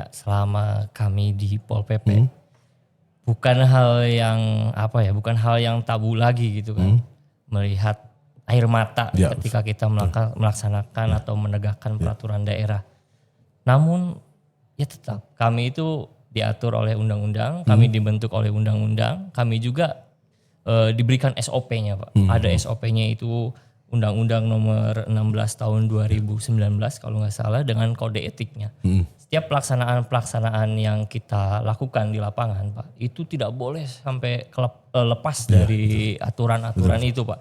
ya selama kami di Pol PP bukan hal yang bukan hal yang tabu lagi gitu kan. Melihat air mata ketika kita melaksanakan atau menegakkan peraturan daerah. Namun ya tetap kami itu diatur oleh undang-undang, kami dibentuk oleh undang-undang, kami juga diberikan SOP-nya Pak. Ada SOP-nya itu Undang-Undang nomor 16 tahun 2019 kalau nggak salah dengan kode etiknya. Setiap pelaksanaan yang kita lakukan di lapangan Pak, itu tidak boleh sampai lepas dari aturan-aturan itu Pak.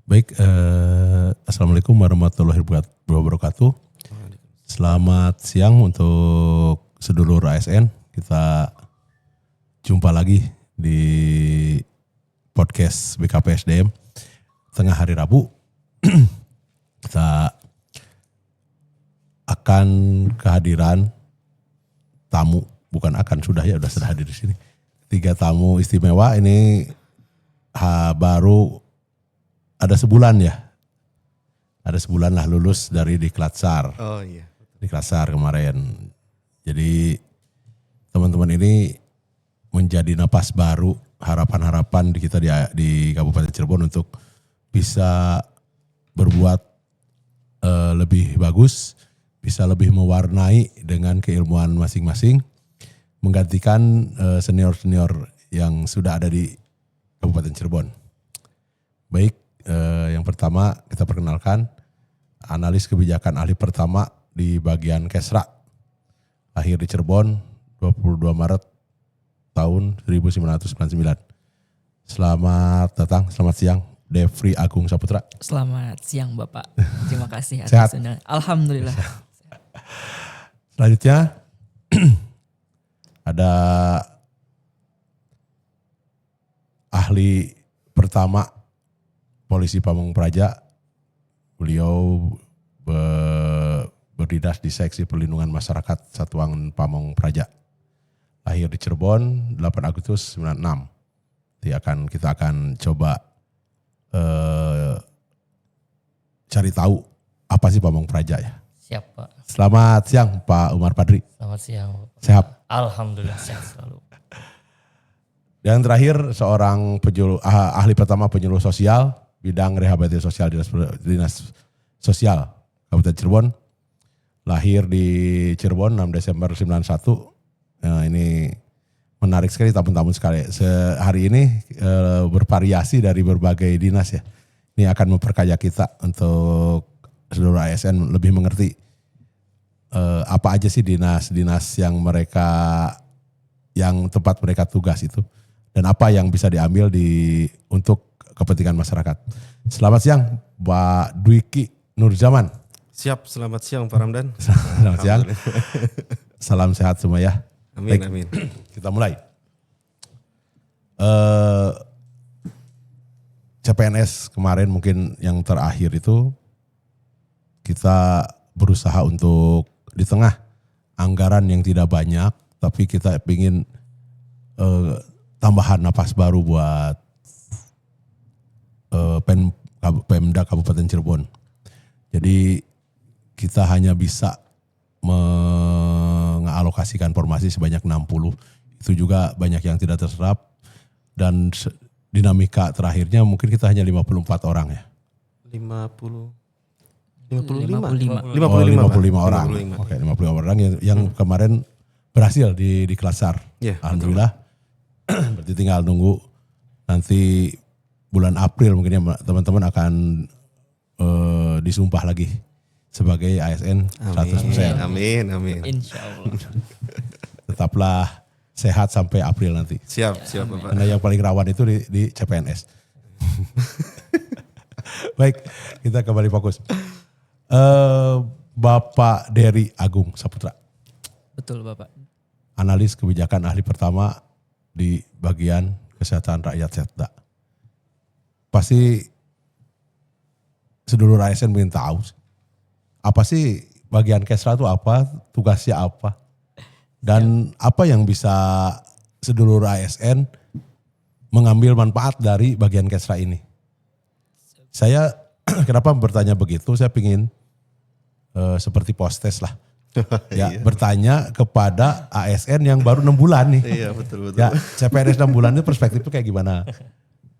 Baik, Assalamualaikum warahmatullahi wabarakatuh. Selamat siang untuk sedulur ASN. Kita jumpa lagi di podcast BKP SDM tengah hari Rabu. Kita akan kehadiran tamu, sudah hadir di sini. 3 tamu istimewa ini baru ada sebulan lah lulus dari Diklatsar. Oh iya. Diklatsar kemarin. Jadi teman-teman ini menjadi napas baru, harapan-harapan di kita di Kabupaten Cirebon untuk bisa berbuat lebih bagus, bisa lebih mewarnai dengan keilmuan masing-masing, menggantikan senior-senior yang sudah ada di Kabupaten Cirebon. Baik, yang pertama kita perkenalkan analis kebijakan ahli pertama di bagian Kesra, lahir di Cirebon 22 Maret tahun 1999. Selamat datang, selamat siang Devri Agung Saputra. Selamat siang Bapak, terima kasih Sehat? atas undangan. Alhamdulillah. Selanjutnya ada ahli pertama Polisi Pamong Praja. Beliau berdinas di Seksi Perlindungan Masyarakat Satuan Pamong Praja. Lahir di Cirebon 8 Agustus 96. Kita akan coba cari tahu apa sih Pamong Praja ya. Siap Pak. Selamat siang Pak Umar Padri. Selamat siang Pak. Sehat? Alhamdulillah sehat selalu. Dan terakhir seorang ahli pertama penyuluh sosial bidang rehabilitasi sosial Dinas Sosial Kabupaten Cirebon. Lahir di Cirebon 6 Desember 91. Nah, ini menarik sekali tamu-tamu sekali. Hari ini bervariasi dari berbagai dinas ya. Ini akan memperkaya kita untuk seluruh ASN lebih mengerti apa aja sih dinas-dinas yang tempat mereka tugas itu. Dan apa yang bisa diambil untuk kepentingan masyarakat. Selamat siang Mbak Dwiki Nurzaman. Siap, selamat siang Pak Ramdan. Selamat siang. Salam sehat semua ya. Amin, Baik, amin. kita mulai. CPNS kemarin mungkin yang terakhir itu kita berusaha untuk di tengah anggaran yang tidak banyak, tapi kita ingin tambahan napas baru buat Pemda Kabupaten Cirebon. Jadi kita hanya bisa mengalokasikan formasi sebanyak 60. Itu juga banyak yang tidak terserap. Dan dinamika terakhirnya mungkin kita hanya 54 orang ya. 55 orang. Oke, 55 orang yang kemarin berhasil di Klatsar. Yeah, Alhamdulillah. Berarti tinggal nunggu nanti bulan April mungkin ya teman-teman akan disumpah lagi sebagai ASN 100%. Amin. Insya Allah. Tetaplah sehat sampai April nanti. Siap Bapak. Karena yang paling rawan itu di CPNS. Baik, kita kembali fokus. Bapak Devri Agung Saputra. Betul Bapak. analis kebijakan ahli pertama di bagian kesehatan rakyat Setda. Pasti sedulur ASN ingin tahu apa sih bagian Kesra itu apa, tugasnya apa, dan apa yang bisa sedulur ASN mengambil manfaat dari bagian Kesra ini. Saya kenapa bertanya begitu, saya ingin seperti postes lah. Ya, bertanya kepada ASN yang baru 6 bulan nih. Iya, betul. Ya, CPNS 6 bulan itu perspektifnya kayak gimana?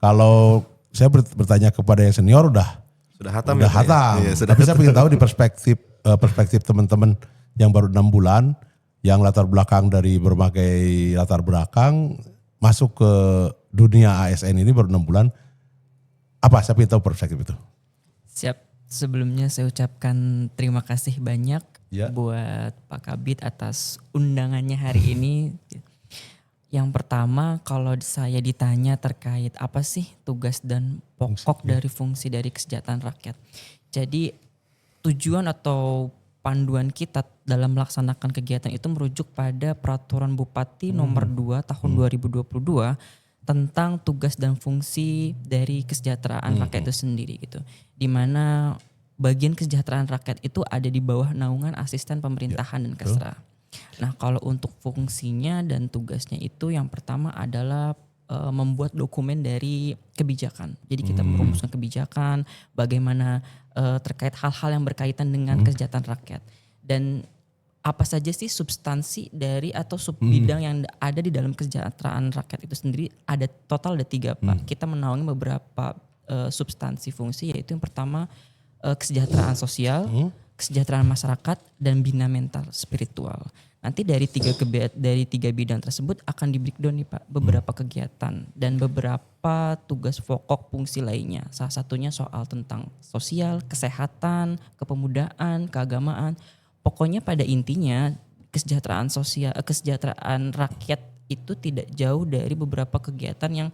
Kalau saya bertanya kepada yang senior udah Hatam. hatam. Iya, sudah Tapi saya ingin tahu di perspektif teman-teman yang baru 6 bulan, yang latar belakang dari berbagai latar belakang masuk ke dunia ASN ini baru 6 bulan. Apa saya ingin tahu perspektif itu? Siap. Sebelumnya saya ucapkan terima kasih banyak Ya. buat Pak Kabid atas undangannya hari ini. Yang pertama, kalau saya ditanya terkait apa sih tugas dan pokok dari fungsi dari kesejahteraan rakyat. Jadi tujuan atau panduan kita dalam melaksanakan kegiatan itu merujuk pada Peraturan Bupati nomor 2 tahun 2022 tentang tugas dan fungsi dari kesejahteraan rakyat itu sendiri gitu. Di mana bagian kesejahteraan rakyat itu ada di bawah naungan asisten pemerintahan dan Kesra. Nah, kalau untuk fungsinya dan tugasnya itu yang pertama adalah membuat dokumen dari kebijakan. Jadi kita merumuskan kebijakan, bagaimana terkait hal-hal yang berkaitan dengan kesejahteraan rakyat. Dan apa saja sih substansi dari atau sub bidang yang ada di dalam kesejahteraan rakyat itu sendiri, ada total ada 3 Pak. Kita menaungi beberapa substansi fungsi, yaitu yang pertama kesejahteraan sosial, kesejahteraan masyarakat, dan bina mental spiritual. Nanti dari 3 bidang tersebut akan di breakdown nih Pak, beberapa kegiatan dan beberapa tugas pokok fungsi lainnya. Salah satunya soal tentang sosial, kesehatan, kepemudaan, keagamaan. Pokoknya pada intinya kesejahteraan sosial, kesejahteraan rakyat itu tidak jauh dari beberapa kegiatan yang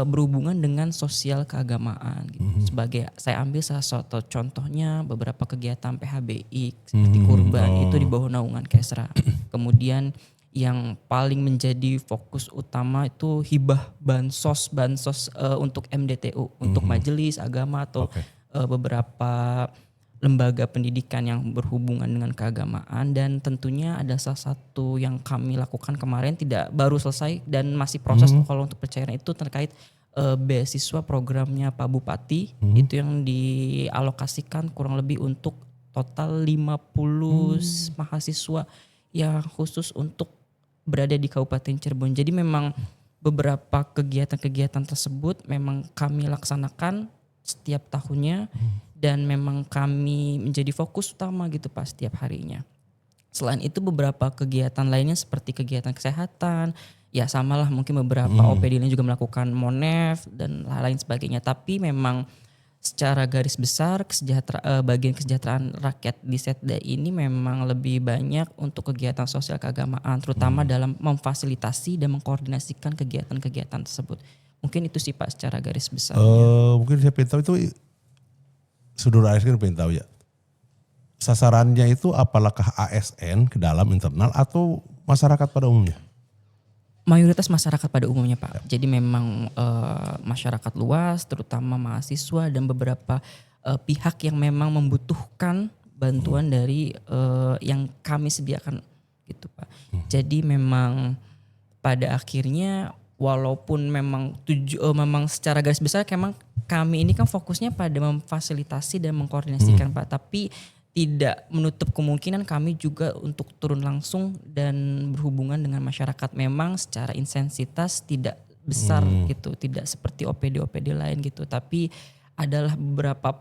berhubungan dengan sosial keagamaan gitu. Sebagai saya ambil salah satu contohnya beberapa kegiatan PHBI seperti kurban itu di bawah naungan Kesra. Kemudian yang paling menjadi fokus utama itu hibah bansos untuk MDTU, untuk majelis agama atau beberapa lembaga pendidikan yang berhubungan dengan keagamaan. Dan tentunya ada salah satu yang kami lakukan kemarin tidak baru selesai dan masih proses kalau untuk pencairan itu terkait beasiswa programnya Pak Bupati. Itu yang dialokasikan kurang lebih untuk total 50 mahasiswa yang khusus untuk berada di Kabupaten Cirebon. Jadi memang beberapa kegiatan-kegiatan tersebut memang kami laksanakan setiap tahunnya. Dan memang kami menjadi fokus utama gitu Pak setiap harinya. Selain itu beberapa kegiatan lainnya seperti kegiatan kesehatan, ya samalah mungkin beberapa OPD lain juga melakukan monef dan lain sebagainya. Tapi memang secara garis besar bagian kesejahteraan rakyat di Setda ini memang lebih banyak untuk kegiatan sosial keagamaan, terutama dalam memfasilitasi dan mengkoordinasikan kegiatan-kegiatan tersebut. Mungkin itu sih Pak secara garis besar. Mungkin saya pengen tahu itu saudara ASN pengen tahu ya. Sasarannya itu apakah ASN ke dalam internal atau masyarakat pada umumnya? Mayoritas masyarakat pada umumnya Pak. Jadi memang masyarakat luas terutama mahasiswa dan beberapa pihak yang memang membutuhkan bantuan dari yang kami sediakan gitu Pak. Jadi memang pada akhirnya walaupun memang secara garis besar memang kami ini kan fokusnya pada memfasilitasi dan mengkoordinasikan Pak, tapi tidak menutup kemungkinan kami juga untuk turun langsung dan berhubungan dengan masyarakat. Memang secara intensitas tidak besar gitu, tidak seperti OPD lain gitu, tapi adalah beberapa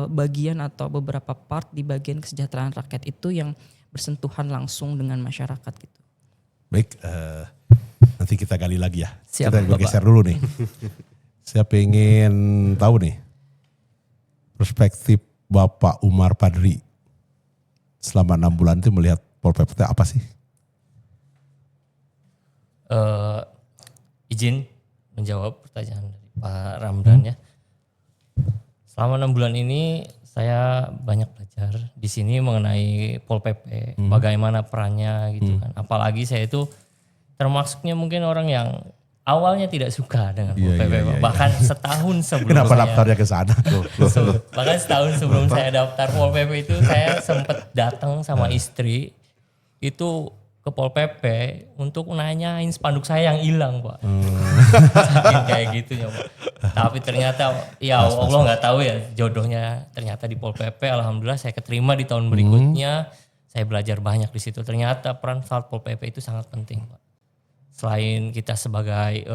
bagian atau beberapa part di bagian kesejahteraan rakyat itu yang bersentuhan langsung dengan masyarakat gitu. Baik, nanti kita gali lagi ya. Siap, kita bergeser dulu nih. Saya pengen tahu nih perspektif Bapak Umar Padri selama 6 bulan itu melihat Pol PP apa sih? Izin menjawab pertanyaan dari Pak Ramdan ya. Selama 6 bulan ini Saya banyak belajar di sini mengenai Pol PP, bagaimana perannya gitu kan. Apalagi saya itu termasuknya mungkin orang yang awalnya tidak suka dengan Pol PP, Pak. Bahkan setahun sebelum Kenapa saya daftarnya ke sana? bahkan setahun sebelum saya daftar Pol PP itu saya sempat datang sama istri itu ke Pol PP untuk nanyain spanduk saya yang hilang, Pak. Saking kayak gitunya, Pak. Tapi ternyata ya Allah nggak tahu ya jodohnya ternyata di Pol PP. Alhamdulillah saya keterima di tahun berikutnya. Saya belajar banyak di situ. Ternyata peran Satpol PP itu sangat penting, Pak. Selain kita sebagai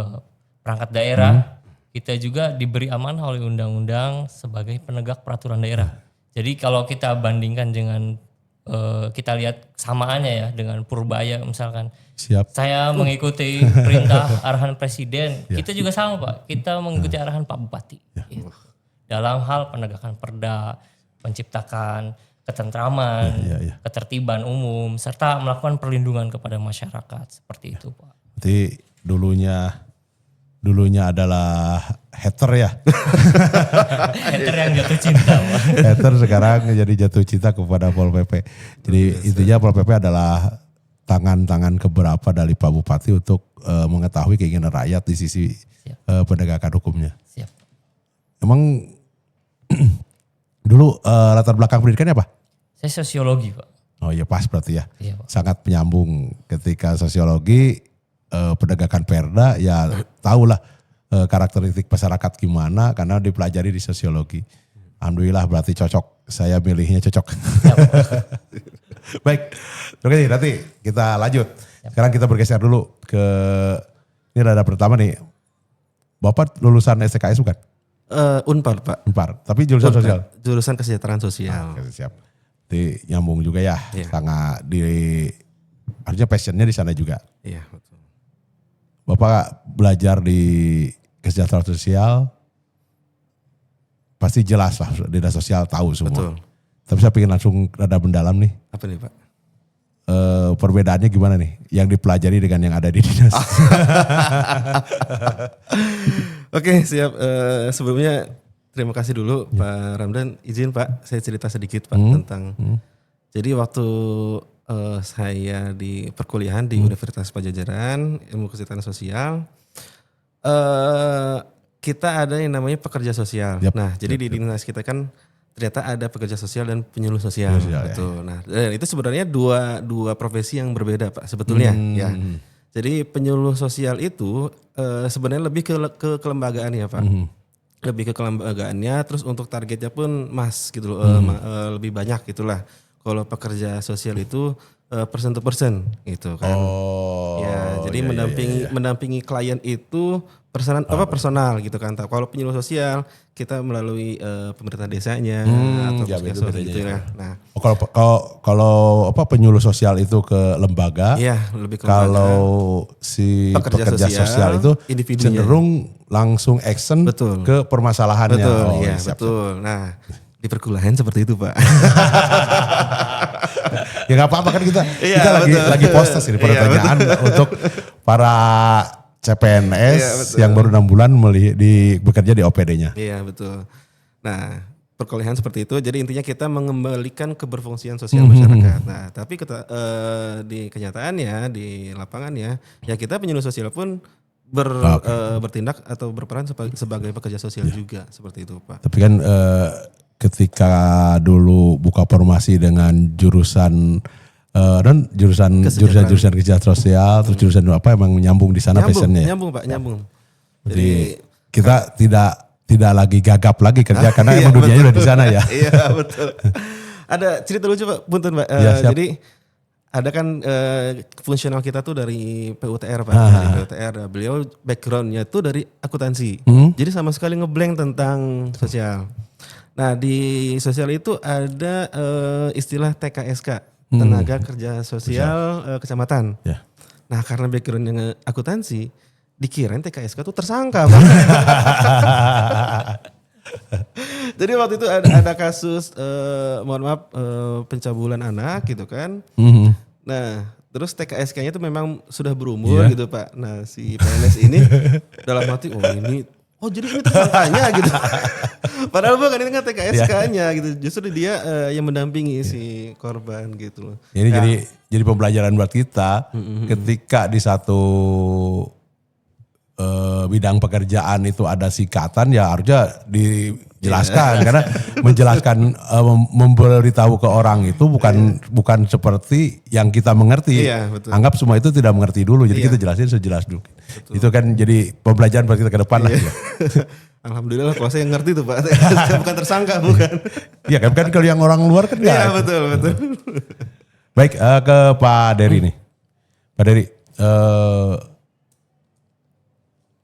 perangkat daerah, kita juga diberi amanah oleh undang-undang sebagai penegak peraturan daerah. Jadi kalau kita bandingkan dengan kita lihat samaannya ya dengan Purbaya misalkan. Siap. Saya mengikuti perintah arahan presiden, kita juga sama Pak. Kita mengikuti arahan Pak Bupati. Gitu. Dalam hal penegakan perda, menciptakan ketentraman, ketertiban umum, serta melakukan perlindungan kepada masyarakat. Seperti itu Pak. Berarti dulunya adalah hater ya. Hater yang jatuh cinta Pak. Hater sekarang jadi jatuh cinta kepada Pol PP. Jadi intinya Pol PP adalah tangan-tangan keberapa dari Pak Bupati untuk mengetahui keinginan rakyat di sisi penegakan hukumnya. Siap. Emang dulu latar belakang pendidikannya apa? Saya sosiologi Pak. Oh iya pas berarti ya. Iya, Pak. Sangat penyambung ketika sosiologi penegakan perda ya tahulah karakteristik masyarakat gimana karena dipelajari di sosiologi. Alhamdulillah berarti cocok. Saya milihnya cocok. Baik. Oke nanti kita lanjut. Sekarang kita bergeser dulu ke ini rada pertama nih. Bapak lulusan STKS bukan? Unpar Pak. Unpar. Tapi jurusan Unpar. sosial. Jurusan kesejahteraan sosial. Oke, siap. Jadi nyambung juga ya. Iya. Sangat harusnya passionnya di sana juga. Iya betul. Bapak belajar di kesejahteraan sosial, pasti jelas lah dinas sosial tahu semua. Betul. Tapi saya pengen langsung rada mendalam nih. Apa nih Pak? Perbedaannya gimana nih yang dipelajari dengan yang ada di dinas? Oke siap. Sebelumnya terima kasih dulu Pak Ramdan. Izin Pak saya cerita sedikit Pak tentang. Jadi waktu saya di perkuliahan di Universitas Pajajaran ilmu kesejahteraan sosial, kita ada yang namanya pekerja sosial. Nah jadi di dinas kita kan ternyata ada pekerja sosial dan penyuluh sosial. Betul. Nah dan itu sebenarnya dua profesi yang berbeda Pak sebetulnya ya. Jadi penyuluh sosial itu sebenarnya lebih ke kelembagaan ya Pak. Lebih ke kelembagaannya, terus untuk targetnya pun gitu loh, lebih banyak gitulah. Kalau pekerja sosial itu person to person gitu kan. Jadi mendampingi klien itu personal gitu kan. Kalau penyuluh sosial kita melalui pemerintah desanya atau puskesmas gitu ya. Nah, kalau penyuluh sosial itu ke lembaga, lebih ke lembaga. Kalau si pekerja sosial itu individunya. cenderung langsung action ke permasalahannya. Betul, betul. Nah, di perkuliahan seperti itu Pak. Ya nggak apa-apa kan kita lagi postas ini pertanyaan untuk para CPNS yang baru 6 bulan bekerja di OPD-nya. Iya betul. Nah perkuliahan seperti itu. Jadi intinya kita mengembalikan keberfungsian sosial masyarakat. Nah tapi di kenyataannya di lapangannya ya kita penyuluh sosial pun bertindak atau berperan sebagai pekerja sosial juga seperti itu Pak. Tapi kan ketika dulu buka formasi dengan jurusan kesejahteraan sosial, terus jurusan apa emang nyambung di sana passionnya ya? Nyambung Pak, nyambung. Jadi kita tidak lagi gagap lagi kerja karena emang dunianya udah di sana ya. Iya betul. Ada cerita lucu Pak, punten Pak. Jadi ada kan fungsional kita tuh dari PUTR Pak, dari PUTR. Beliau backgroundnya tuh dari akuntansi. Jadi sama sekali ngeblank tentang sosial. Nah di sosial itu ada istilah TKSK, tenaga kerja sosial kecamatan. Yeah. Nah karena backgroundnya akuntansi, dikirain TKSK tuh tersangka Pak. Jadi waktu itu ada kasus mohon maaf pencabulan anak gitu kan. Nah terus TKSK-nya itu memang sudah berumur gitu Pak. Nah si PNS ini dalam hati ini oh jadi ini tersangkanya gitu. Padahal bukan, ini kan TKSK-nya gitu. Justru dia yang mendampingi si korban gitu loh. Ini jadi pembelajaran buat kita ketika di satu bidang pekerjaan itu ada sikatan ya harusnya dijelaskan karena menjelaskan memberitahu ke orang itu bukan seperti yang kita mengerti. Iya, betul. Anggap semua itu tidak mengerti dulu jadi kita jelasin sejelas dulu. Betul. Itu kan jadi pembelajaran buat kita ke depan lah. Ya. Alhamdulillah kalau saya ngerti tuh Pak. Bukan tersangka bukan. Iya kan kalau yang orang luar kan enggak. Iya betul. Baik ke Pak Dery nih. Pak Dery,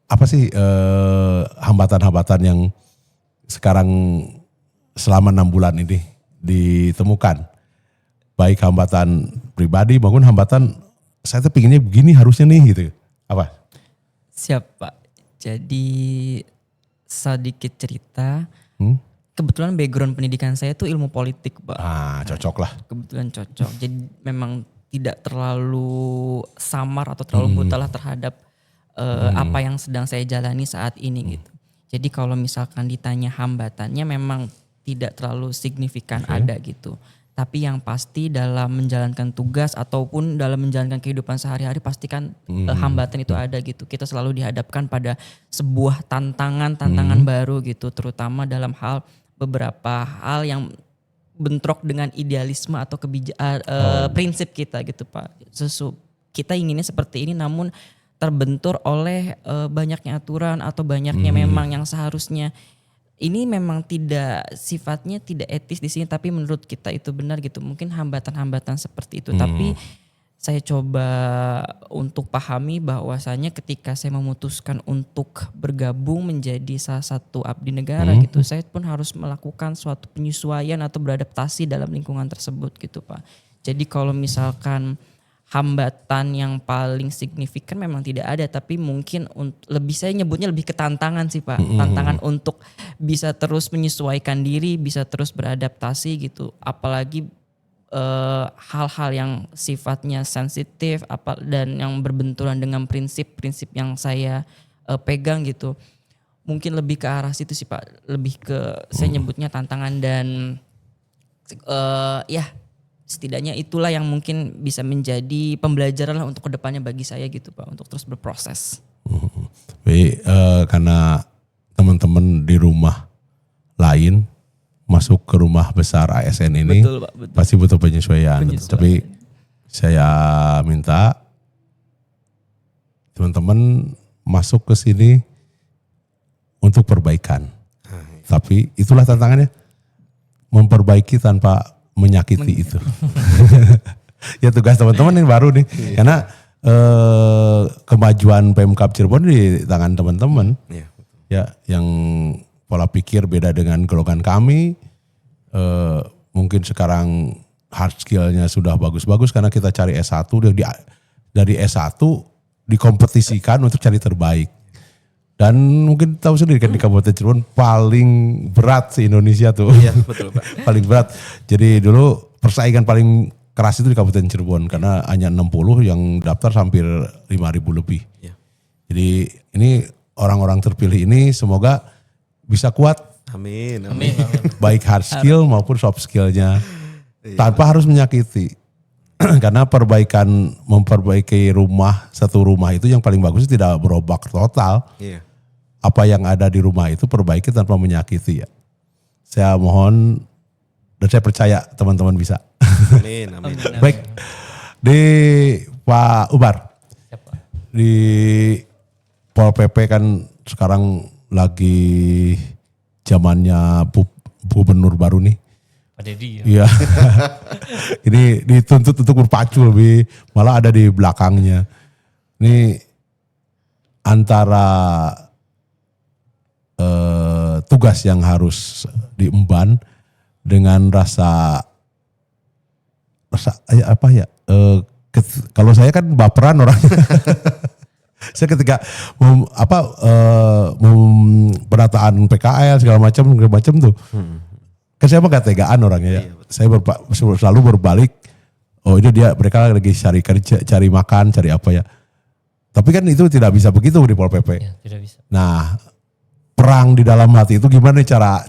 apa sih hambatan-hambatan yang sekarang selama 6 bulan ini ditemukan? Baik hambatan pribadi maupun hambatan saya tuh pinginnya begini harusnya nih gitu. Apa? Siap Pak. Jadi sedikit cerita. Kebetulan background pendidikan saya tuh ilmu politik Pak. Cocok lah. Kebetulan cocok. Jadi memang tidak terlalu samar atau terlalu buta lah terhadap apa yang sedang saya jalani saat ini gitu. Jadi kalau misalkan ditanya hambatannya memang tidak terlalu signifikan ada gitu. Tapi yang pasti dalam menjalankan tugas ataupun dalam menjalankan kehidupan sehari-hari pastikan hambatan itu ada gitu. Kita selalu dihadapkan pada sebuah tantangan baru gitu. Terutama dalam beberapa hal yang bentrok dengan idealisme atau prinsip kita gitu Pak. Kita inginnya seperti ini namun terbentur oleh banyaknya aturan atau banyaknya memang yang seharusnya ini memang sifatnya tidak etis di sini tapi menurut kita itu benar gitu. Mungkin hambatan-hambatan seperti itu tapi saya coba untuk pahami bahwasanya ketika saya memutuskan untuk bergabung menjadi salah satu abdi negara gitu, saya pun harus melakukan suatu penyesuaian atau beradaptasi dalam lingkungan tersebut gitu Pak. Jadi kalau misalkan hambatan yang paling signifikan memang tidak ada tapi mungkin saya nyebutnya lebih ke tantangan sih Pak. Tantangan untuk bisa terus menyesuaikan diri, bisa terus beradaptasi gitu. Apalagi hal-hal yang sifatnya sensitif dan yang berbenturan dengan prinsip-prinsip yang saya pegang gitu. Mungkin lebih ke arah situ sih Pak. Lebih ke saya nyebutnya tantangan dan setidaknya itulah yang mungkin bisa menjadi pembelajaran lah untuk kedepannya bagi saya gitu Pak. Untuk terus berproses. Karena teman-teman di rumah lain masuk ke rumah besar ASN ini betul, Pak, betul. Pasti butuh penyesuaian. Tapi saya minta teman-teman masuk ke sini untuk perbaikan. Tapi itulah tantangannya, memperbaiki tanpa menyakiti itu. Ya tugas teman-teman yang baru nih, karena kemajuan Pemkab Cirebon di tangan teman-teman. Ya, yang pola pikir beda dengan golongan kami. Mungkin sekarang hard skill-nya sudah bagus-bagus karena kita cari S1 dari S1 dikompetisikan untuk cari terbaik. Dan mungkin tahu sendiri kan di Kabupaten Cirebon paling berat se-Indonesia tuh. Iya, betul Pak. Paling berat. Jadi dulu persaingan paling keras itu di Kabupaten Cirebon karena hanya 60 yang daftar hampir 5.000 lebih. Ya. Jadi ini orang-orang terpilih ini semoga bisa kuat. Amin. Baik hard skill maupun soft skillnya. Tanpa harus menyakiti. Karena memperbaiki satu rumah itu yang paling bagus tidak berobak total. Iya. Apa yang ada di rumah itu perbaiki tanpa menyakiti ya. Saya mohon dan saya percaya teman-teman bisa. Amin. Baik. Di Pak Ubar. Di Pol PP kan sekarang lagi zamannya gubernur baru nih. Pak Dedi. Iya. Ini dituntut untuk berpacu lebih, malah ada di belakangnya. Ini antara tugas yang harus diemban dengan rasa apa ya? Kalau saya kan baperan orangnya. Saya ketika penataan PKL segala macam tuh. Kan saya mah gak tegaan orangnya ya. Saya selalu berbalik. Oh ini mereka lagi cari kerja, cari makan, cari apa ya. Tapi kan itu tidak bisa begitu di Pol PP. Ya, tidak bisa. Nah perang di dalam hati itu gimana nih cara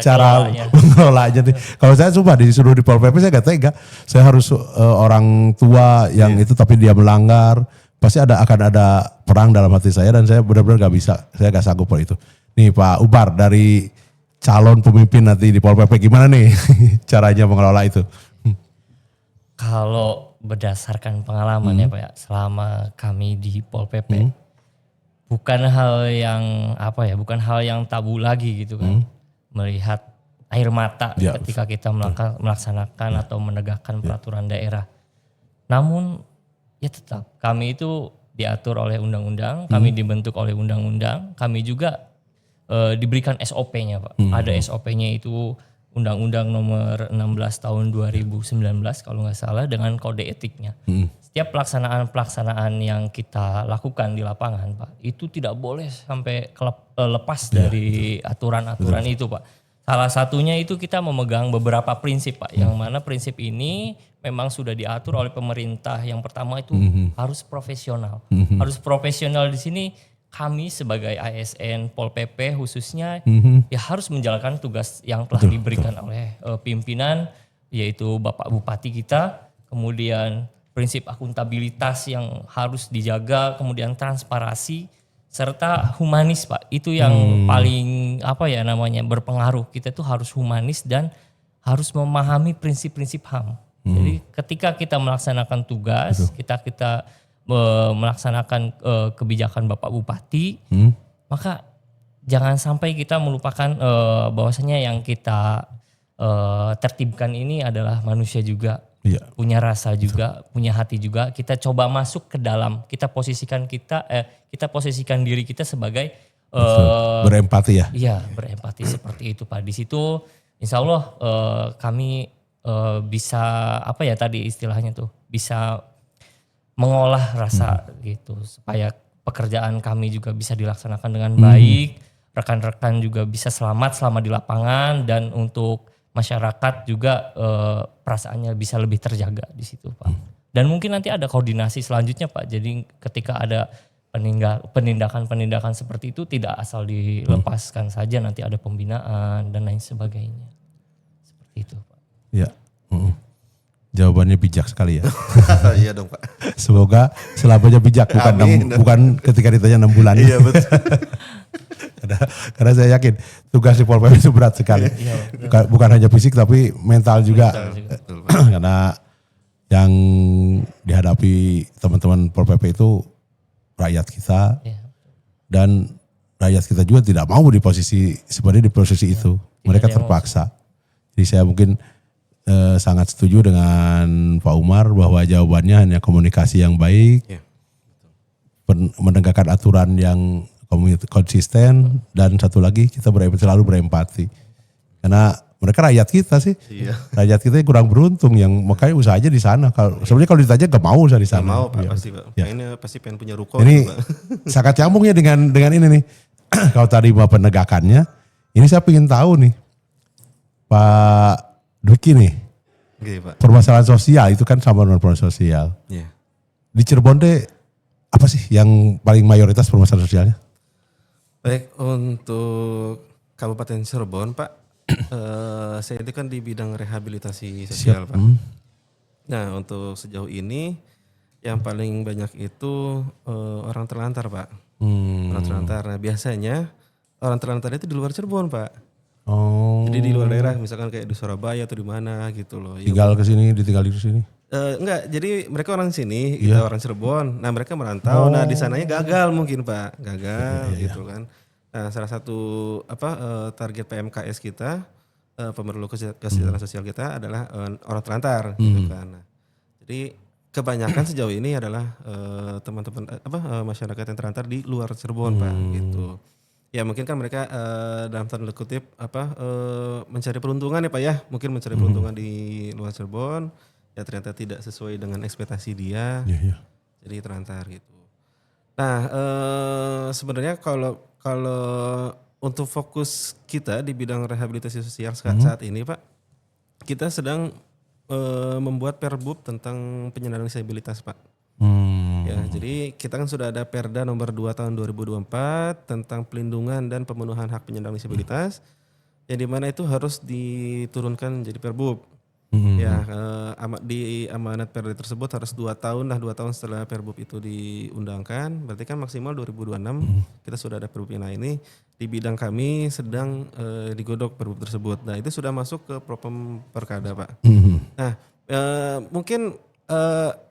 kelolanya. mengelolanya nih. Kalau saya coba disuruh di Pol PP saya gak tega. Saya harus orang tua yang itu tapi dia melanggar. Pasti akan ada perang dalam hati saya dan saya benar-benar gak bisa. Saya gak sanggup por itu. Nih Pak Ubar dari calon pemimpin nanti di Pol PP gimana nih caranya mengelola itu? Kalau berdasarkan pengalaman ya Pak ya, selama kami di Pol PP, bukan hal yang bukan hal yang tabu lagi gitu kan, melihat air mata ketika kita melaksanakan atau menegakkan peraturan daerah. Namun ya tetap kami itu diatur oleh undang-undang, kami dibentuk oleh undang-undang, kami juga diberikan SOP-nya Pak. Ada SOP-nya itu Undang-Undang nomor 16 tahun 2019 kalau nggak salah dengan kode etiknya. Setiap pelaksanaan yang kita lakukan di lapangan Pak, itu tidak boleh sampai lepas dari aturan-aturan itu Pak. Salah satunya itu kita memegang beberapa prinsip Pak, yang mana prinsip ini memang sudah diatur oleh pemerintah. Yang pertama itu harus profesional. Harus profesional di sini kami sebagai ASN Pol PP khususnya ya harus menjalankan tugas yang telah diberikan oleh pimpinan, yaitu Bapak Bupati kita, kemudian prinsip akuntabilitas yang harus dijaga, kemudian transparansi serta humanis Pak. Itu yang paling berpengaruh. Kita tuh harus humanis dan harus memahami prinsip-prinsip HAM. Jadi ketika kita melaksanakan tugas, kita melaksanakan kebijakan Bapak Bupati, maka jangan sampai kita melupakan bahwasanya yang kita tertibkan ini adalah manusia juga, punya rasa juga, punya hati juga. Kita coba masuk ke dalam, kita posisikan diri kita sebagai berempati ya. Iya, berempati seperti itu Pak. Di situ insya Allah kami bisa tadi istilahnya tuh bisa mengolah rasa gitu supaya pekerjaan kami juga bisa dilaksanakan dengan baik, rekan-rekan juga bisa selamat selama di lapangan, dan untuk masyarakat juga perasaannya bisa lebih terjaga di situ Pak. Dan mungkin nanti ada koordinasi selanjutnya Pak. Jadi ketika ada penindakan seperti itu tidak asal dilepaskan saja, nanti ada pembinaan dan lain sebagainya. Seperti itu Pak. Iya. Jawabannya bijak sekali ya. Iya dong Pak. Semoga selamanya bijak, bukan ketika ditanya 6 bulan. Iya betul. Karena saya yakin tugas di Pol PP itu berat sekali. Bukan hanya fisik tapi mental juga. Karena yang dihadapi teman-teman Pol PP itu rakyat kita. Dan rakyat kita juga tidak mau di posisi itu. Mereka terpaksa. Jadi saya mungkin sangat setuju dengan Pak Umar bahwa jawabannya hanya komunikasi yang baik, menegakkan aturan yang konsisten, dan satu lagi kita selalu berempati. Karena mereka rakyat kita sih, rakyat kita yang kurang beruntung, yang makanya usaha aja di sana. Sebenarnya kalau ditanya gak mau usaha di sana. Gak mau Pak, pasti Pak. Ini pasti pengen punya ruko. Ini sangat nyambungnya dengan ini nih. Kalau tadi mau penegakannya, ini saya ingin tahu nih, Pak Dwiki nih, Pak. Permasalahan sosial itu kan sama dengan permasalahan sosial. Di Cirebon deh apa sih yang paling mayoritas permasalahan sosialnya? Baik, untuk Kabupaten Cirebon Pak, saya itu kan di bidang rehabilitasi sosial Pak. Nah untuk sejauh ini yang paling banyak itu orang terlantar Pak. Orang terlantar. Nah biasanya orang terlantar itu di luar Cirebon Pak. Jadi di luar daerah, misalkan kayak di Surabaya atau di mana gitu loh. Ditinggal di sini? Enggak, jadi mereka orang sini, kita orang Cirebon. Nah mereka merantau, nah di sananya gagal mungkin Pak, gitu kan. Nah salah satu target PMKS kita, pemerlu kesejahteraan sosial kita adalah orang terlantar, gitu kan. Nah, jadi kebanyakan sejauh ini adalah teman-teman masyarakat yang terlantar di luar Cirebon Pak, gitu. Ya mungkin kan mereka dalam tanda kutip mencari peruntungan ya Pak ya, mungkin mencari peruntungan di luar Cirebon, ya ternyata tidak sesuai dengan ekspektasi dia, jadi terlantar gitu. Nah sebenarnya kalau untuk fokus kita di bidang rehabilitasi sosial saat ini Pak, kita sedang membuat perbub tentang penyandang disabilitas Pak. Ya, jadi kita kan sudah ada Perda nomor 2 tahun 2024 tentang pelindungan dan pemenuhan hak penyandang disabilitas, yang dimana itu harus diturunkan jadi Perbub. Ya, di amanat Perda tersebut harus 2 tahun 2 tahun setelah Perbub itu diundangkan, berarti kan maksimal 2026 kita sudah ada Perbub. Nah ini di bidang kami sedang digodok Perbub tersebut. Nah itu sudah masuk ke Propem Perkada Pak. Nah mungkin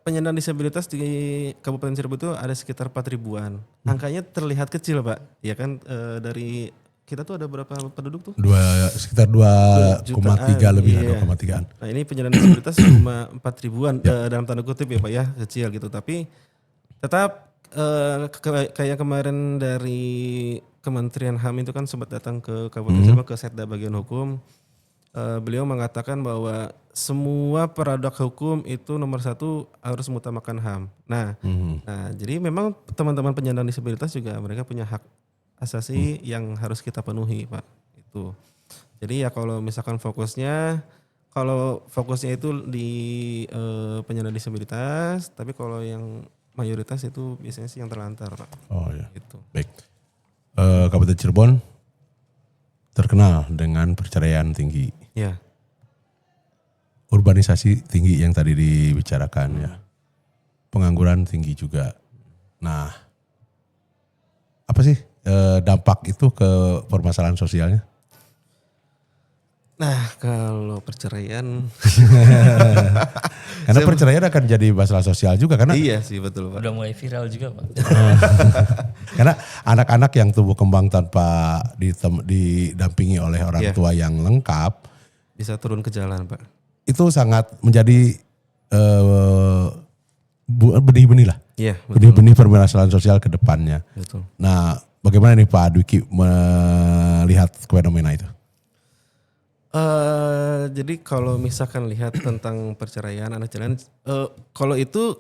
penyandang disabilitas di Kabupaten Cirebon itu ada sekitar 4.000-an. Angkanya terlihat kecil Pak, ya kan dari kita tuh ada berapa penduduk tuh? Sekitar 2,3 lebih, iya. 2,3-an. Nah ini penyandang disabilitas cuma 4.000-an dalam tanda kutip ya Pak ya, kecil gitu. Tapi tetap kayak kemarin dari Kementerian HAM itu kan sempat datang ke Kabupaten Cirebon ke Setda Bagian Hukum. Beliau mengatakan bahwa semua produk hukum itu nomor 1 harus mengutamakan HAM. Nah, jadi memang teman-teman penyandang disabilitas juga mereka punya hak asasi yang harus kita penuhi Pak. Itu. Jadi ya kalau misalkan fokusnya itu di penyandang disabilitas, tapi kalau yang mayoritas itu biasanya sih yang terlantar Pak. Oh iya. Gitu. Baik. Kabupaten Cirebon terkenal dengan perceraian tinggi. Ya. Urbanisasi tinggi yang tadi dibicarakan ya. Pengangguran tinggi juga. Nah, apa sih dampak itu ke permasalahan sosialnya? Nah, kalau perceraian Karena perceraian akan jadi masalah sosial juga karena iya sih betul Pak. Udah mulai viral juga Pak. karena anak-anak yang tumbuh kembang tanpa didampingi oleh orang tua yang lengkap Bisa turun ke jalan Pak. itu sangat menjadi benih-benih lah. Iya, Benih-benih permasalahan sosial ke depannya. betul. Nah, bagaimana nih Pak Dwiki melihat fenomena itu? Jadi kalau misalkan lihat tentang perceraian anak jalanan, kalau itu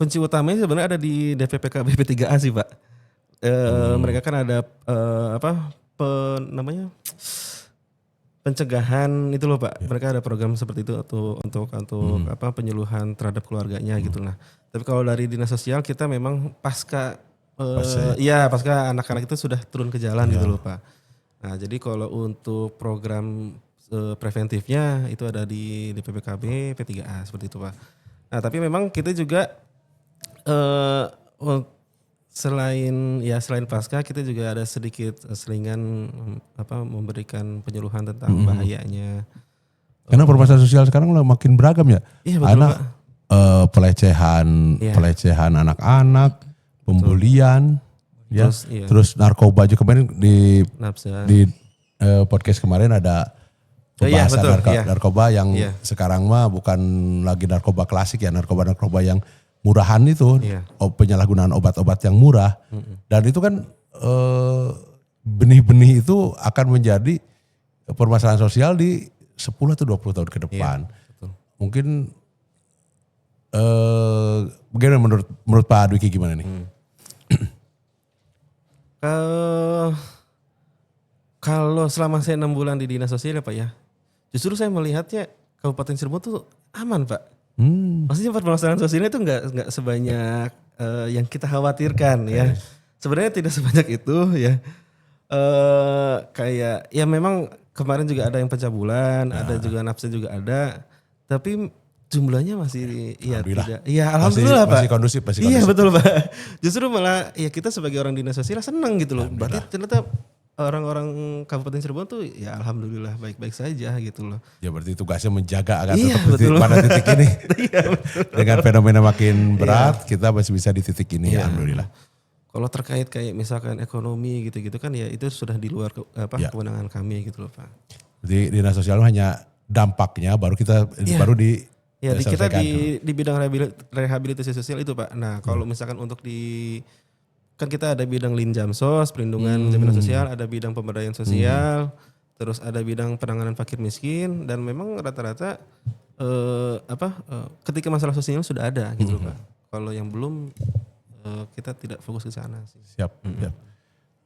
kunci utamanya sebenarnya ada di DPPKB P3A sih Pak. Mereka kan ada pencegahan itu loh Pak. Mereka ada program seperti itu untuk penyuluhan terhadap keluarganya gitu lah. Tapi kalau dari dinas sosial kita memang pasca anak-anak itu sudah turun ke jalan gitu loh Pak. Nah jadi kalau untuk program preventifnya itu ada di DPPKB P3A seperti itu Pak. Nah tapi memang kita juga selain pasca kita juga ada sedikit selingan memberikan penyuluhan tentang bahayanya. Karena permasalahan sosial sekarang makin beragam ya. Iya betul Anak pelecehan anak-anak, pembulian, terus narkoba juga kemarin di podcast kemarin ada pembahasan narkoba yang sekarang mah bukan lagi narkoba klasik ya, narkoba yang murahan itu, penyalahgunaan obat-obat yang murah. Dan itu kan benih-benih itu akan menjadi permasalahan sosial di 10 atau 20 tahun ke depan. Mungkin bagaimana menurut Pak Dwiki gimana nih? Kalau selama saya 6 bulan di dinas sosial ya Pak ya, justru saya melihatnya Kabupaten Cirebon tuh aman Pak. Maksudnya permasalahan sosialnya itu nggak sebanyak yang kita khawatirkan ya. Sebenarnya tidak sebanyak itu ya. Kayak ya memang kemarin juga ada yang pencabulan, ada juga nafsu juga ada. Tapi jumlahnya masih tidak. Iya alhamdulillah Pak. Masih kondusif. Iya betul Pak. Justru malah ya kita sebagai orang dinas sosial senang gitu loh. Berarti ternyata orang-orang Kabupaten Cirebon tuh ya alhamdulillah baik-baik saja gitu loh. Ya berarti tugasnya menjaga agar tetap pada titik ini. Dengan fenomena makin berat kita masih bisa di titik ini alhamdulillah. Kalau terkait kayak misalkan ekonomi gitu-gitu kan ya itu sudah di luar kewenangan kami gitu loh Pak. Jadi dinas sosial hanya dampaknya baru kita kita di bidang rehabilitasi sosial itu Pak. Nah kalau misalkan untuk kan kita ada bidang Linjamsos, perlindungan jaminan sosial, ada bidang pemberdayaan sosial, terus ada bidang penanganan fakir miskin, dan memang rata-rata ketika masalah sosial sudah ada gitu Pak. Kalau yang belum kita tidak fokus ke sana sih. Siap.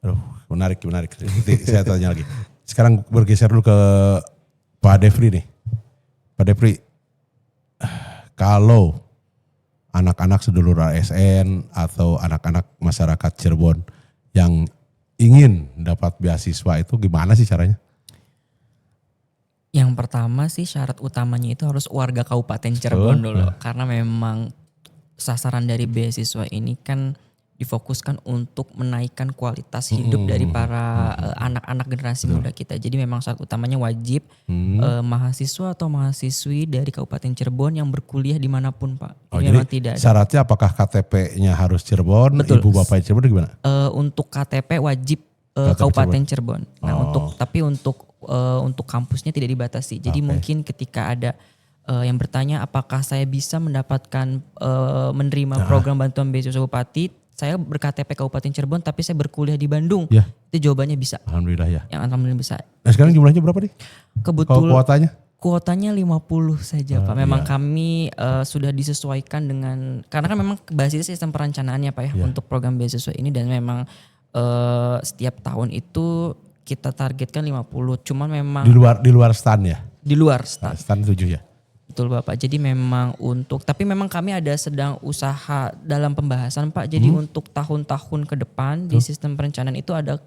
Aduh, menarik. Nanti saya tanya lagi. Sekarang bergeser dulu ke Pak Defri nih. Pak Defri, kalau anak-anak sedulur ASN atau anak-anak masyarakat Cirebon yang ingin dapat beasiswa itu gimana sih caranya? Yang pertama sih syarat utamanya itu harus warga Kabupaten Cirebon dulu. Karena memang sasaran dari beasiswa ini kan difokuskan untuk menaikkan kualitas hidup dari para anak-anak generasi muda kita. Jadi memang syarat utamanya wajib mahasiswa atau mahasiswi dari Kabupaten Cirebon yang berkuliah dimanapun Pak. Oh, jadi memang tidak ada. Syaratnya apakah KTP-nya harus Cirebon, Betul. ibu bapak Cirebon gimana? Untuk KTP wajib KTP Kabupaten Cirebon. Nah Oh. untuk kampusnya tidak dibatasi. Jadi mungkin ketika ada yang bertanya apakah saya bisa mendapatkan menerima program bantuan beasiswa Bupati, saya berKTP Kabupaten Cirebon tapi saya berkuliah di Bandung. Ya. Itu jawabannya bisa. Alhamdulillah ya. Yang alhamdulillah bisa. Nah sekarang jumlahnya berapa nih? Kalau Kebetulan kuotanya? kuotanya 50 saja Pak. Memang iya. kami sudah disesuaikan dengan, karena kan memang basis sistem perencanaannya Pak ya untuk program beasiswa ini, dan memang setiap tahun itu kita targetkan 50. Cuman memang Di luar stan ya? di luar stan. Stan 7 ya? Betul Bapak. Jadi memang tapi memang kami ada sedang usaha dalam pembahasan Pak. Jadi untuk tahun-tahun ke depan di sistem perencanaan itu ada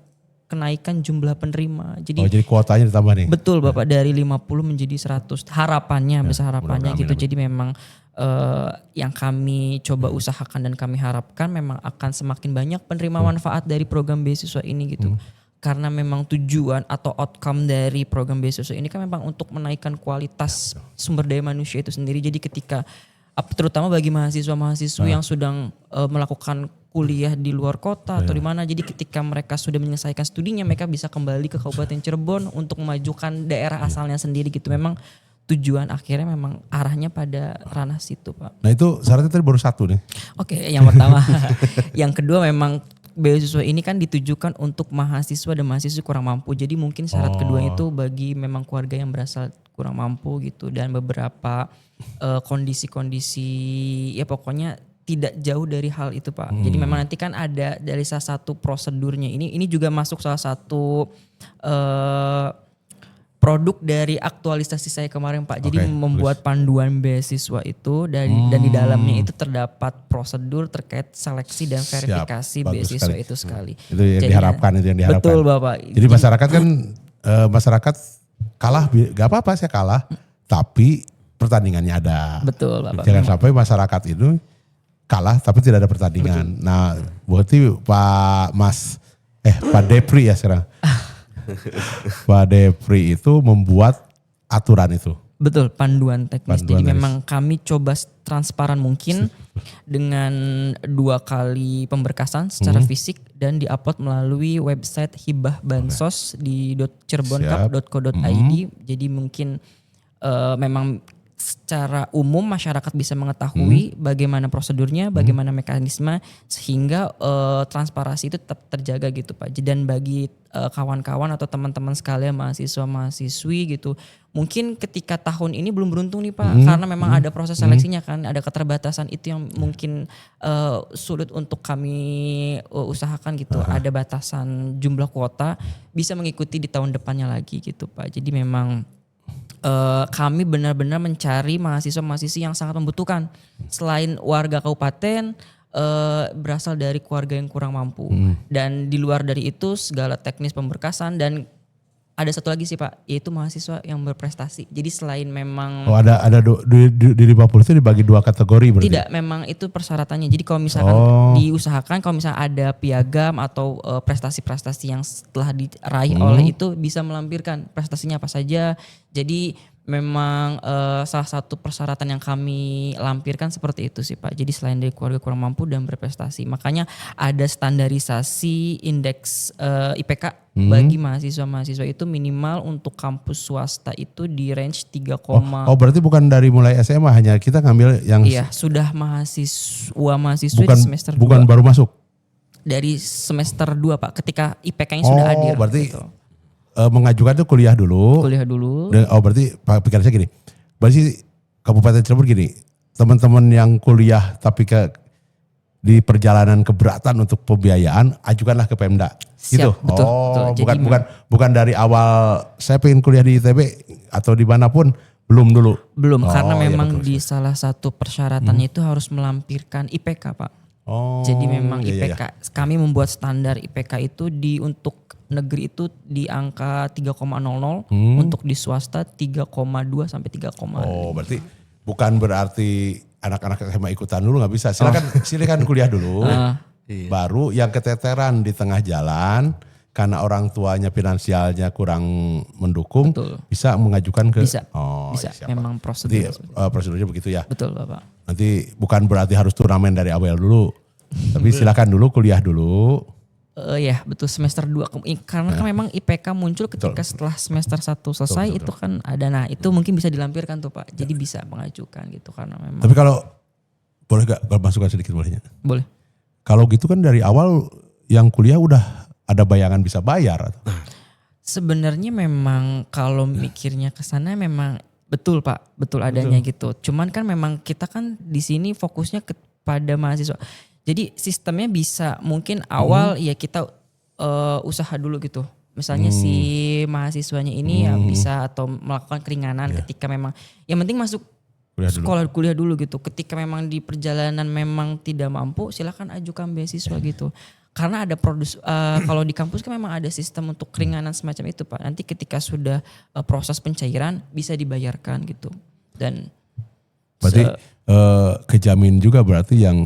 kenaikan jumlah penerima. Jadi Jadi kuotanya ditambah nih? betul Bapak, dari 50 menjadi 100. Harapannya, besar harapannya mudah-mudahan, gitu. Jadi memang yang kami coba usahakan dan kami harapkan memang akan semakin banyak penerima manfaat dari program beasiswa ini gitu. Karena memang tujuan atau outcome dari program beasiswa ini kan memang untuk menaikkan kualitas sumber daya manusia itu sendiri. Jadi ketika terutama bagi mahasiswa-mahasiswi yang sedang melakukan kuliah di luar kota atau di mana, jadi ketika mereka sudah menyelesaikan studinya mereka bisa kembali ke Kabupaten Cirebon untuk memajukan daerah asalnya sendiri gitu. Memang tujuan akhirnya memang arahnya pada ranah situ Pak. Nah itu syaratnya tadi baru satu nih. Oke, yang pertama. Yang kedua memang beasiswa ini kan ditujukan untuk mahasiswa dan mahasiswi kurang mampu. Jadi mungkin syarat kedua itu bagi memang keluarga yang berasal kurang mampu gitu, dan beberapa kondisi-kondisi ya pokoknya tidak jauh dari hal itu Pak. Jadi memang nanti kan ada dari salah satu prosedurnya ini juga masuk salah satu produk dari aktualisasi saya kemarin Pak. Jadi membuat panduan beasiswa itu dan di dalamnya itu terdapat prosedur terkait seleksi dan verifikasi beasiswa sekali. itu sekali. Itu yang diharapkan, itu yang diharapkan. Betul Bapak. Jadi masyarakat kan masyarakat kalah, gak apa-apa saya kalah, tapi pertandingannya ada. Betul Bapak. Jangan sampai masyarakat itu kalah tapi tidak ada pertandingan. Nah berarti Pak Depri ya sekarang. Pak Depri itu membuat aturan itu. Betul, panduan teknis. Panduan Jadi teknis. memang kami coba transparan mungkin dengan 2 kali pemberkasan secara fisik dan diupload melalui website Hibah Bansos di cireboncup.co.id. Jadi mungkin memang secara umum masyarakat bisa mengetahui bagaimana prosedurnya, bagaimana mekanisme, sehingga transparansi itu tetap terjaga gitu Pak. Dan bagi kawan-kawan atau teman-teman sekalian mahasiswa-mahasiswi gitu, mungkin ketika tahun ini belum beruntung nih Pak, karena memang ada proses seleksinya kan, ada keterbatasan itu yang mungkin sulit untuk kami usahakan gitu. Ada batasan jumlah kuota, bisa mengikuti di tahun depannya lagi gitu Pak. Jadi memang kami benar-benar mencari mahasiswa-mahasiswi yang sangat membutuhkan. Selain warga kabupaten, berasal dari keluarga yang kurang mampu. Dan di luar dari itu segala teknis pemberkasan, dan ada satu lagi sih Pak, yaitu mahasiswa yang berprestasi. Jadi selain memang ada di 50 itu dibagi 2 kategori berarti? Tidak, memang itu persyaratannya. Jadi kalau misalkan diusahakan, kalau misalnya ada piagam atau prestasi-prestasi yang setelah diraih oleh itu bisa melampirkan prestasinya apa saja. Jadi memang salah satu persyaratan yang kami lampirkan seperti itu sih Pak. Jadi selain dari keluarga kurang mampu dan berprestasi, makanya ada standarisasi indeks IPK bagi mahasiswa-mahasiswa itu minimal untuk kampus swasta itu di range 3, berarti bukan dari mulai SMA, hanya kita ngambil yang iya, sudah mahasiswa di semester 2. Bukan baru masuk? Dari semester 2 Pak, ketika IPK-nya sudah hadir. Berarti gitu. mengajukan itu kuliah dulu. Berarti pikiran saya gini. Berarti Kabupaten Cirebon gini, teman-teman yang kuliah tapi di perjalanan keberatan untuk pembiayaan, ajukanlah ke Pemda. Siap, gitu. betul. Bukan dari awal saya pengen kuliah di ITB atau dimanapun, Belum dulu. Belum, Oh, karena iya, memang betul, di salah satu persyaratannya itu harus melampirkan IPK, Pak. Oh. Jadi memang iya, IPK, kami membuat standar IPK itu untuk negeri itu di angka 3,00, untuk di swasta 3,2 sampai 3,5. Oh, berarti bukan berarti anak-anak SMA ikutan dulu nggak bisa. Silakan kuliah dulu. Baru yang keteteran di tengah jalan karena orang tuanya finansialnya kurang mendukung, bisa mengajukan ke Bisa. Siapa? Memang prosedur. Prosedurnya begitu ya. Betul, Bapak. Nanti bukan berarti harus turnamen dari awal dulu. Tapi silakan dulu kuliah dulu. Ya betul, semester 2. Karena kan memang IPK muncul ketika setelah semester 1 selesai, itu kan ada. Nah itu mungkin bisa dilampirkan tuh Pak. Jadi bisa mengajukan gitu karena memang. Tapi kalau boleh gak masukan sedikit bolehnya? Boleh. Kalau gitu kan dari awal yang kuliah udah ada bayangan bisa bayar. Sebenarnya memang kalau mikirnya ke sana memang betul Pak, betul adanya gitu. Cuman kan memang kita kan di sini fokusnya kepada mahasiswa. Jadi sistemnya bisa mungkin awal ya kita usaha dulu gitu. Misalnya si mahasiswanya ini ya bisa atau melakukan keringanan ketika memang yang penting masuk kuliah dulu gitu. Ketika memang di perjalanan memang tidak mampu silakan ajukan beasiswa gitu. Karena ada kalau di kampus kan memang ada sistem untuk keringanan semacam itu Pak. Nanti ketika sudah proses pencairan bisa dibayarkan gitu. Dan berarti kejamin juga berarti yang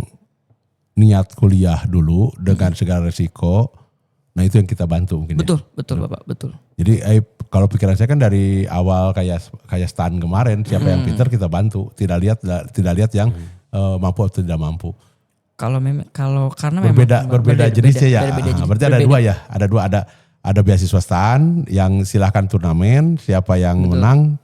niat kuliah dulu dengan segala resiko, nah itu yang kita bantu mungkin. Betul Bapak, betul. Jadi kalau pikiran saya kan dari awal kayak Stan kemarin, siapa yang pintar kita bantu, tidak lihat yang mampu atau tidak mampu. Karena berbeda jenisnya ya. Berarti ada dua ya, ada beasiswa Stan yang silahkan turnamen, siapa yang menang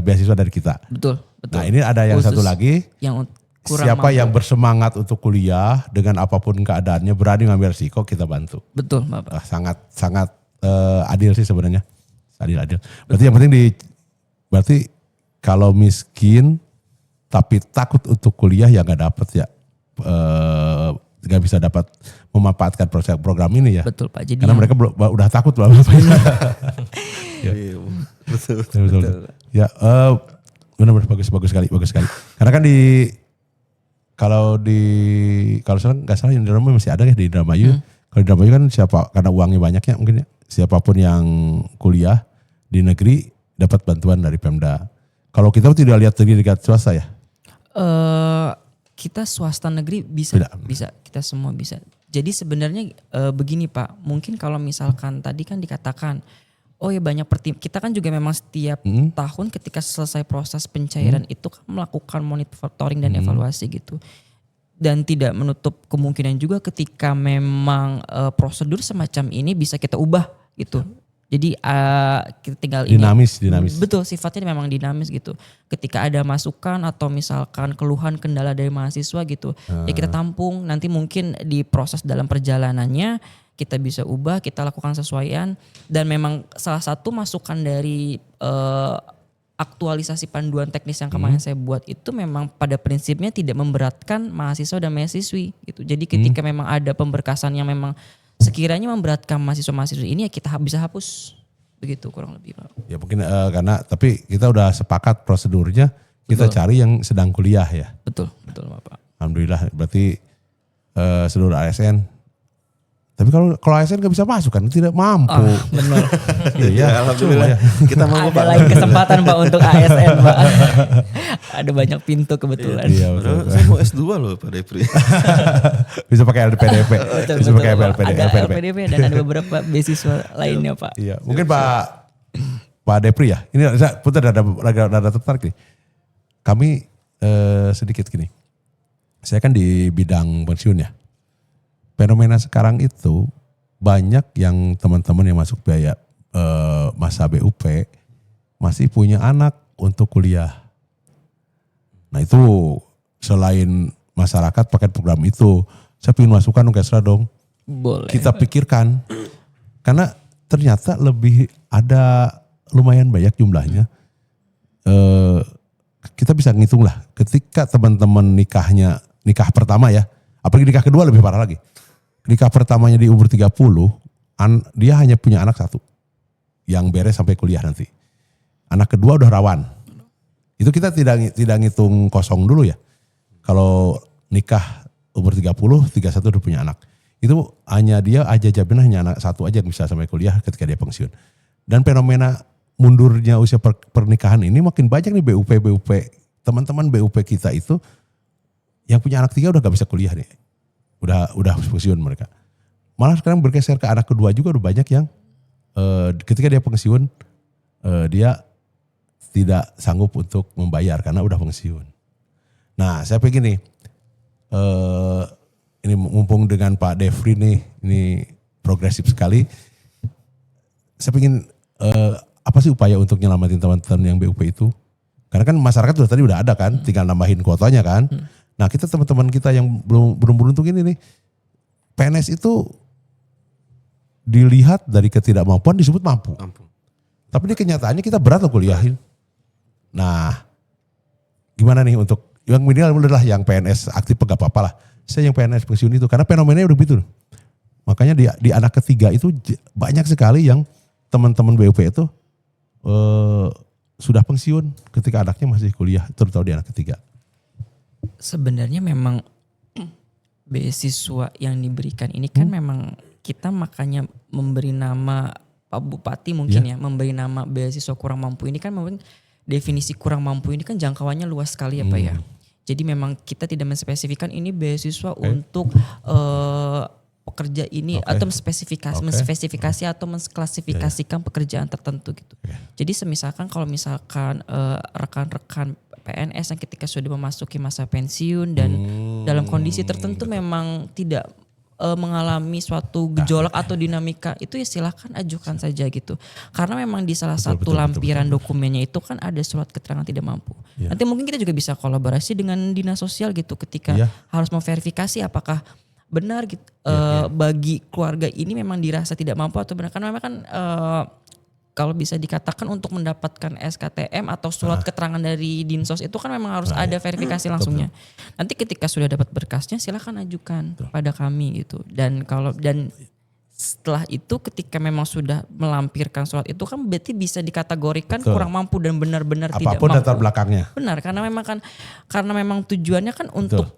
beasiswa dari kita. Betul. Nah ini ada yang satu lagi. Yang siapa yang bersemangat untuk kuliah dengan apapun keadaannya berani ngambil risiko kita bantu. Betul Bapak. Sangat adil sih sebenarnya. Adil. Berarti yang penting berarti kalau miskin tapi takut untuk kuliah ya nggak dapet ya. Nggak bisa dapat memanfaatkan program ini ya. Betul Pak. Jadi karena mereka udah takut lah. Betul. Ya benar-benar bagus sekali. Karena kan kalau sekarang nggak salah di Indramayu masih ada ya di Indramayu. Kalau di Indramayu kan karena uangnya banyak ya mungkin ya. Siapapun yang kuliah di negeri dapat bantuan dari Pemda. Kalau kita tidak lihat dekat swasta ya? Kita swasta negeri bisa, kita semua bisa. Jadi sebenarnya begini Pak, mungkin kalau misalkan tadi kan dikatakan, oh ya banyak kita kan juga memang setiap tahun ketika selesai proses pencairan itu kan melakukan monitoring dan evaluasi gitu. Dan tidak menutup kemungkinan juga ketika memang prosedur semacam ini bisa kita ubah gitu. Jadi kita tinggal dinamis. Betul, sifatnya memang dinamis gitu. Ketika ada masukan atau misalkan keluhan kendala dari mahasiswa gitu, ya kita tampung. Nanti mungkin di proses dalam perjalanannya kita bisa ubah, kita lakukan sesuaian. Dan memang salah satu masukan dari aktualisasi panduan teknis yang kemarin saya buat itu memang pada prinsipnya tidak memberatkan mahasiswa dan mahasiswi gitu. Jadi ketika memang ada pemberkasan yang memang sekiranya memberatkan mahasiswa-mahasiswa ini ya kita bisa hapus. Begitu kurang lebih Pak. Ya mungkin tapi kita udah sepakat prosedurnya, kita cari yang sedang kuliah ya. Betul Bapak. Alhamdulillah berarti seluruh ASN. Tapi kalau ASN gak bisa masuk kan, tidak mampu. Benar. Iya, alhamdulillah. Kita mampu Ada lagi kesempatan Pak untuk ASN Pak. Ada banyak pintu kebetulan. Iya, betul. Saya mau S2 loh Pak Depri. Bisa pakai LPDP. Bisa pakai LPDP dan ada beberapa beasiswa lainnya Pak. Iya, mungkin Pak Depri ya. Ini putar ada tertarik nih. Kami sedikit gini. Saya kan di bidang pensiun ya. Fenomena sekarang itu banyak yang teman-teman yang masuk biaya masa BUP masih punya anak untuk kuliah. Nah itu selain masyarakat pakai program itu, saya ingin masukkan Kesra dong. Boleh. Kita pikirkan, karena ternyata ada lumayan banyak jumlahnya. Kita bisa ngitung lah, ketika teman-teman nikah pertama ya, apalagi nikah kedua lebih parah lagi. Nikah pertamanya di umur 30, dia hanya punya anak satu yang beres sampai kuliah nanti. Anak kedua udah rawan. Itu kita tidak ngitung kosong dulu ya. Kalau nikah umur 30, 31 udah punya anak. Itu hanya dia aja jabin hanya anak satu aja yang bisa sampai kuliah ketika dia pensiun. Dan fenomena mundurnya usia pernikahan ini makin banyak nih BUP, teman-teman BUP kita itu yang punya anak 3 udah gak bisa kuliah nih. Udah pensiun mereka. Malah sekarang bergeser ke anak kedua juga udah banyak yang ketika dia pensiun dia tidak sanggup untuk membayar karena udah pensiun. Nah saya pengen nih, ini mumpung dengan Pak Devri nih, ini progresif sekali. Saya pengen apa sih upaya untuk nyelamatin teman-teman yang BUP itu? Karena kan masyarakat tadi udah ada kan, tinggal nambahin kuotanya kan. Nah kita teman-teman kita yang belum beruntung ini nih, PNS itu dilihat dari ketidakmampuan disebut mampu. Tapi ini kenyataannya kita berat loh kuliahin. Nah gimana nih untuk yang minimal adalah yang PNS aktif gak apa-apa lah. Saya yang PNS pensiun itu karena fenomenanya udah begitu. Makanya di anak ketiga itu banyak sekali yang teman-teman BUP itu sudah pensiun ketika anaknya masih kuliah, terutama di anak ketiga. Sebenarnya memang beasiswa yang diberikan ini kan memang kita makanya memberi nama Pak Bupati mungkin ya memberi nama beasiswa kurang mampu ini kan memang definisi kurang mampu ini kan jangkauannya luas sekali ya Pak ya. Jadi memang kita tidak menspesifikkan ini beasiswa untuk pekerja ini atau menspesifikasi atau mengklasifikasikan pekerjaan tertentu gitu. Jadi semisalkan kalau misalkan rekan-rekan PNS yang ketika sudah memasuki masa pensiun dan dalam kondisi tertentu memang tidak mengalami suatu gejolak atau dinamika itu ya silahkan ajukan saja gitu. Karena memang di salah satu lampiran dokumennya itu kan ada surat keterangan tidak mampu. Nanti mungkin kita juga bisa kolaborasi dengan dinas sosial gitu ketika harus memverifikasi apakah benar gitu bagi keluarga ini memang dirasa tidak mampu atau benar. Karena memang kan kalau bisa dikatakan untuk mendapatkan SKTM atau surat keterangan dari Dinsos itu kan memang harus ada verifikasi langsungnya. Nanti ketika sudah dapat berkasnya silakan ajukan pada kami gitu. Dan setelah itu ketika memang sudah melampirkan surat itu kan berarti bisa dikategorikan kurang mampu dan benar-benar tidak mampu. Apapun latar belakangnya. Benar, karena memang tujuannya kan untuk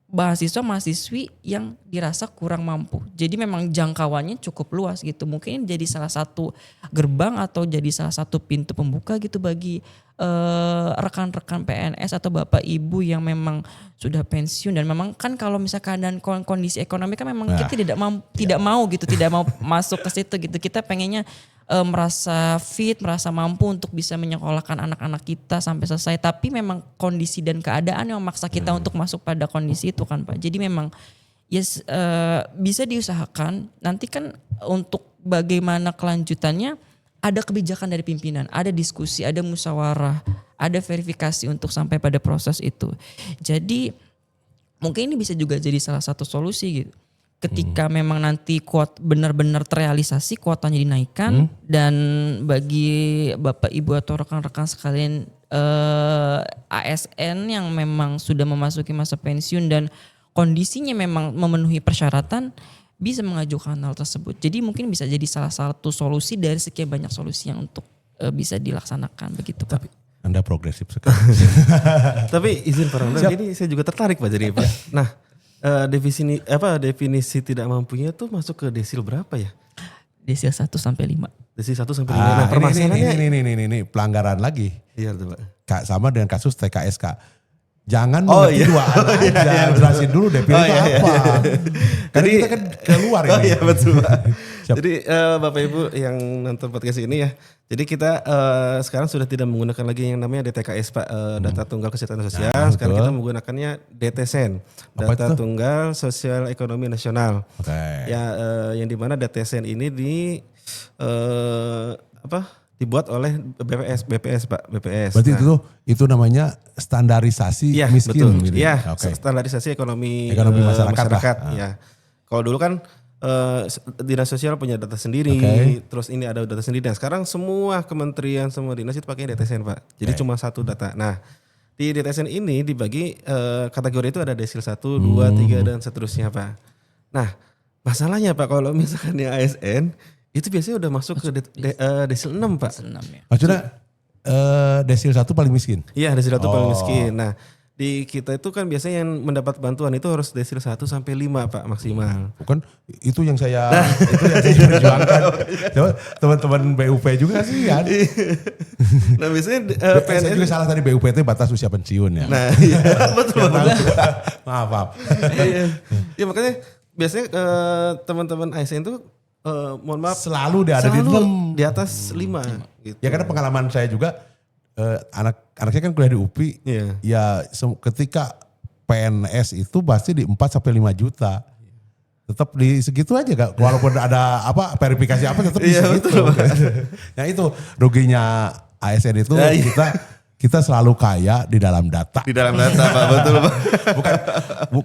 mahasiswa-mahasiswi yang dirasa kurang mampu. Jadi memang jangkauannya cukup luas gitu. Mungkin jadi salah satu gerbang atau jadi salah satu pintu pembuka gitu bagi rekan-rekan PNS atau bapak ibu yang memang sudah pensiun. Dan memang kan kalau misalkan dan kondisi ekonomi kan memang kita tidak mau masuk ke situ gitu. Kita pengennya merasa fit, merasa mampu untuk bisa menyekolahkan anak-anak kita sampai selesai. Tapi memang kondisi dan keadaan yang memaksa kita untuk masuk pada kondisi itu kan Pak. Jadi memang bisa diusahakan. Nanti kan untuk bagaimana kelanjutannya ada kebijakan dari pimpinan, ada diskusi, ada musyawarah, ada verifikasi untuk sampai pada proses itu. Jadi mungkin ini bisa juga jadi salah satu solusi gitu. Ketika memang nanti benar-benar terrealisasi kuotanya dinaikkan dan bagi Bapak Ibu atau rekan-rekan sekalian ASN yang memang sudah memasuki masa pensiun dan kondisinya memang memenuhi persyaratan bisa mengajukan hal tersebut. Jadi mungkin bisa jadi salah satu solusi dari sekian banyak solusi yang untuk bisa dilaksanakan begitu Pak. Anda progresif sekali. Tapi izin Pak Ramdan, ini saya juga tertarik Pak jadi Pak. Nah, definisi tidak mampunya tuh masuk ke desil berapa ya? Desil 1 sampai 5. Desil 1 sampai 5. Nah, permasalahannya ini pelanggaran lagi. Iya tuh Pak. Sama dengan kasus TKSK. Jangan mengerti duaan aja, jelasin dulu DP itu apa. Karena kita kan keluar ini. Oh iya betul Pak. Jadi Bapak Ibu yang nonton podcast ini ya. Jadi kita sekarang sudah tidak menggunakan lagi yang namanya DTKS Pak. Data Tunggal Kesejahteraan Sosial. Sekarang kita menggunakannya DTSN. Data Tunggal Sosial Ekonomi Nasional. Ya, yang dimana DTSN ini dibuat oleh BPS Pak, BPS. Berarti itu namanya standarisasi miskin. Betul. Iya, standarisasi ekonomi masyarakat. Ya. Kalau dulu kan dinas sosial punya data sendiri, terus ini ada data sendiri. Dan sekarang semua kementerian, semua dinas itu pakai DTSN Pak. Jadi cuma satu data. Nah, di DTSN ini dibagi kategori itu ada desil 1, 2, 3 dan seterusnya Pak. Nah, masalahnya Pak kalau misalkan di ASN itu biasanya udah masuk ke desil 6 Pak. Maksudnya desil 1 paling miskin. Iya, desil 1 paling miskin. Nah, di kita itu kan biasanya yang mendapat bantuan itu harus desil 1 sampai 5 Pak maksimal. Bukan itu yang saya perjuangkan. Coba teman-teman BUP juga sih kan. Nah, biasanya Saya PNS juga salah tadi BUPT batas usia pensiun ya. Nah, iya, betul. Maaf. Ya makanya biasanya teman-teman ASN itu mohon maaf Selalu dia ada di selalu 6. di atas 5 gitu. Ya karena pengalaman saya juga anak saya kan kuliah di UPI. Iya. Ya ketika PNS itu pasti di 4 sampai 5 juta. Tetap di segitu aja Kak. Walaupun ada verifikasi tetap di Iya, segitu. betul. Nah itu ruginya ASN itu kita selalu kaya di dalam data. Di dalam data Pak, betul Pak.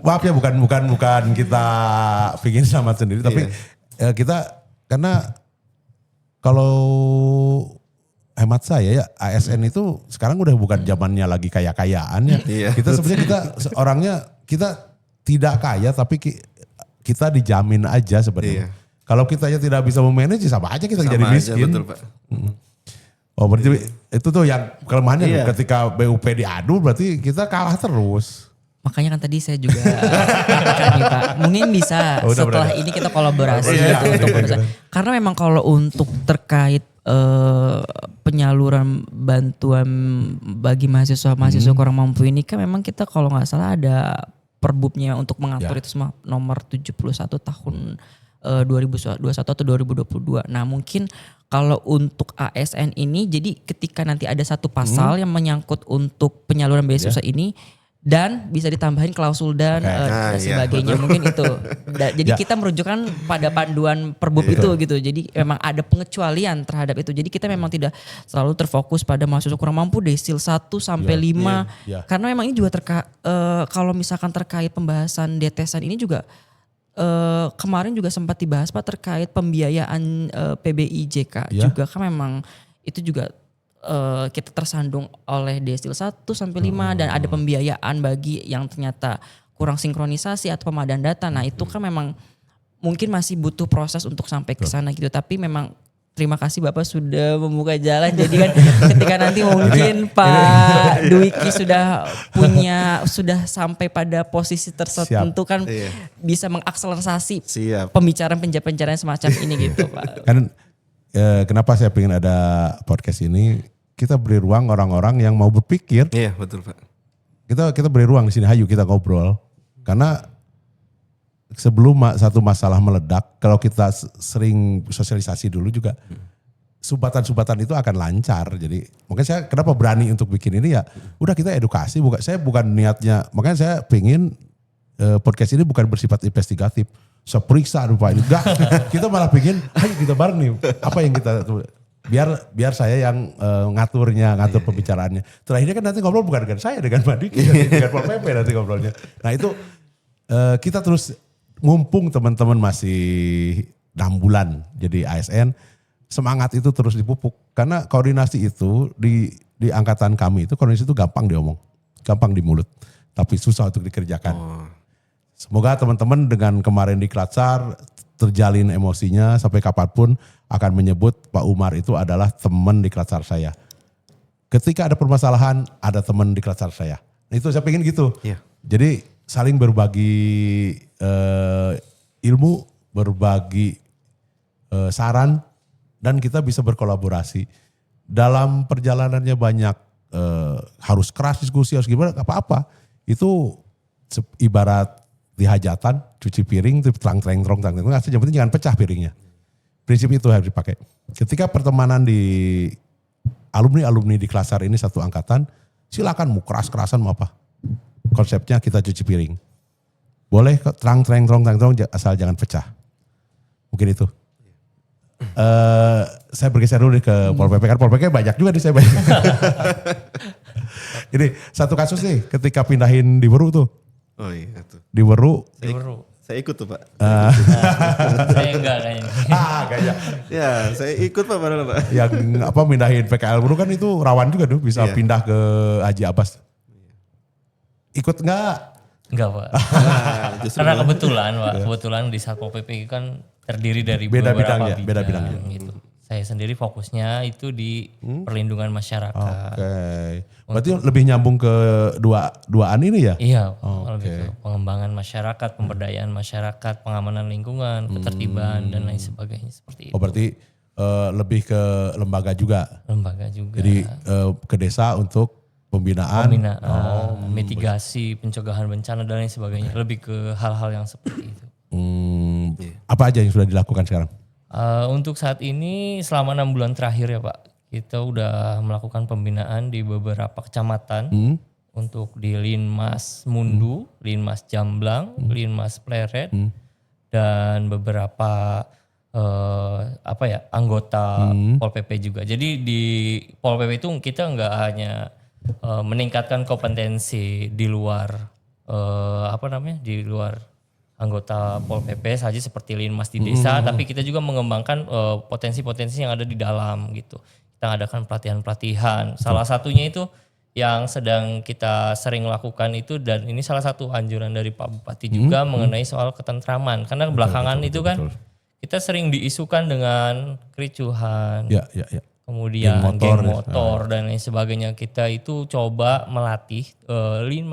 Maaf ya bukan kita pingin selamat sendiri tapi kita karena kalau hemat saya ya ASN itu sekarang udah bukan zamannya lagi kaya-kayaan ya. Iya, Kita sebenarnya kita tidak kaya tapi kita dijamin aja sebenarnya. Iya. Kalau kita tidak bisa memanage sama aja kita jadi Sama aja, miskin. betul Pak. Oh berarti itu tuh yang kelemahannya Iya. ketika BUP diadu berarti kita kalah terus. Makanya kan tadi saya juga katakan nih Pak, mungkin bisa setelah ini kita kolaborasi gitu untuk karena memang kalau untuk terkait penyaluran bantuan bagi mahasiswa kurang mampu ini kan memang kita kalau nggak salah ada perbubnya untuk mengatur itu semua nomor 71 tahun 2021 atau 2022. Nah mungkin kalau untuk ASN ini jadi ketika nanti ada satu pasal yang menyangkut untuk penyaluran beasiswa ini dan bisa ditambahin klausul dan sebagainya mungkin itu. Jadi kita merujukkan pada panduan perbub itu gitu. Jadi memang ada pengecualian terhadap itu. Jadi kita memang tidak selalu terfokus pada mahasiswa kurang mampu desil 1 sampai 5 karena memang ini juga kalau misalkan terkait pembahasan detesan ini juga kemarin juga sempat dibahas Pak terkait pembiayaan PBIJK juga kan memang itu juga kita tersandung oleh desil 1 sampai 5 dan ada pembiayaan bagi yang ternyata kurang sinkronisasi atau pemadaan data. Nah itu kan memang mungkin masih butuh proses untuk sampai ke sana gitu. Tapi memang terima kasih Bapak sudah membuka jalan. Jadi kan ketika nanti mungkin Pak Dwiki sudah sampai pada posisi tertentu kan bisa mengakselerasi pembicaraan semacam ini gitu Pak. Kan kenapa saya pengen ada podcast ini? Kita beri ruang orang-orang yang mau berpikir. Iya betul Pak. Kita beri ruang di sini, hayu kita ngobrol. Karena sebelum satu masalah meledak, kalau kita sering sosialisasi dulu juga, subatan-subatan itu akan lancar. Jadi makanya saya kenapa berani untuk bikin ini ya, udah kita edukasi. Saya bukan niatnya, makanya saya pengen podcast ini bukan bersifat investigatif. Saya periksa lupa ini, enggak. Kita malah pengen, ayo kita bareng nih, apa yang kita biar saya yang ngatur pembicaraannya. Terakhirnya kan nanti ngobrol bukan dengan saya, dengan Mbak Diki, dengan Pol PP nanti ngobrolnya. Nah itu kita terus mumpung teman-teman masih 6 bulan jadi ASN, semangat itu terus dipupuk. Karena koordinasi itu di angkatan kami itu koordinasi itu gampang diomong, gampang di mulut, tapi susah untuk dikerjakan. Semoga teman-teman dengan kemarin di Klatsar terjalin emosinya sampai kapanpun akan menyebut Pak Umar itu adalah teman di Klatsar saya. Ketika ada permasalahan, ada teman di Klatsar saya. Nah, itu saya pengen gitu. Iya. Jadi saling berbagi ilmu, berbagi saran, dan kita bisa berkolaborasi. Dalam perjalanannya banyak harus keras diskusi, harus gimana, apa-apa. Itu ibarat di hajatan, cuci piring, terang-terang, yang penting jangan pecah piringnya. Prinsip itu harus dipakai. Ketika pertemanan di alumni di Klatsar ini satu angkatan, silakan mau keras-kerasan mau apa. Konsepnya kita cuci piring. Boleh terang-terang, asal jangan pecah. Mungkin itu. Saya bergeser dulu ke Pol PP, kan Pol PP banyak juga nih saya banyak. Ini satu kasus nih ketika pindahin di Weru tuh. Oh iya tuh. Di Weru. Saya ikut tuh Pak. Saya enggak kayaknya. Kayaknya. Ya saya ikut Pak padahal Pak. Yang mindahin PKL Weru kan itu rawan juga tuh bisa pindah ke Haji Abbas. Ikut enggak? Enggak Pak. Karena kebetulan Pak, kebetulan di Satpol PP kan terdiri dari beda beberapa bidangnya. gitu. saya sendiri fokusnya itu di perlindungan masyarakat. Berarti lebih nyambung ke duaan ini ya? Iya, lebih ke pengembangan masyarakat, pemberdayaan masyarakat, pengamanan lingkungan, ketertiban dan lain sebagainya seperti itu. Berarti lebih ke lembaga juga. Lembaga juga. Jadi ke desa untuk pembinaan, mitigasi, pencegahan bencana dan lain sebagainya. Lebih ke hal-hal yang seperti itu. Apa aja yang sudah dilakukan sekarang? Untuk saat ini selama 6 bulan terakhir ya Pak, kita udah melakukan pembinaan di beberapa kecamatan untuk di Linmas Mundu, Linmas Jamblang, Linmas Pleret, dan beberapa anggota Pol PP juga. Jadi di Pol PP itu kita nggak hanya meningkatkan kompetensi di luar di luar anggota Pol PP saja seperti Linmas di desa, tapi kita juga mengembangkan potensi-potensi yang ada di dalam gitu. Kita adakan pelatihan-pelatihan. Salah satunya itu yang sedang kita sering lakukan itu, dan ini salah satu anjuran dari Pak Bupati juga mengenai soal ketentraman. Karena belakangan itu kan kita sering diisukan dengan kericuhan. Kemudian geng motor dan lain sebagainya. Kita itu coba melatih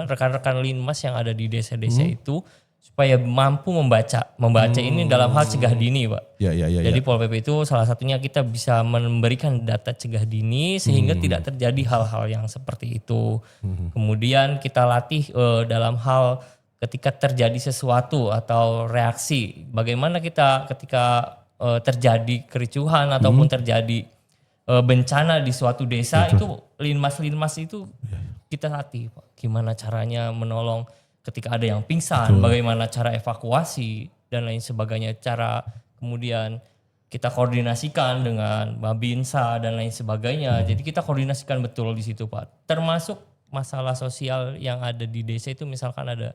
rekan-rekan Linmas yang ada di desa-desa itu supaya mampu membaca ini dalam hal cegah dini, Pak. Jadi Pol PP itu salah satunya kita bisa memberikan data cegah dini sehingga tidak terjadi hal-hal yang seperti itu. Kemudian kita latih dalam hal ketika terjadi sesuatu atau reaksi, bagaimana kita ketika terjadi kericuhan ataupun terjadi bencana di suatu desa. Itu linmas itu kita latih, Pak. Gimana caranya menolong ketika ada yang pingsan, bagaimana cara evakuasi dan lain sebagainya. Cara kemudian kita koordinasikan dengan Babinsa dan lain sebagainya. Jadi kita koordinasikan betul di situ, Pak. Termasuk masalah sosial yang ada di desa itu, misalkan ada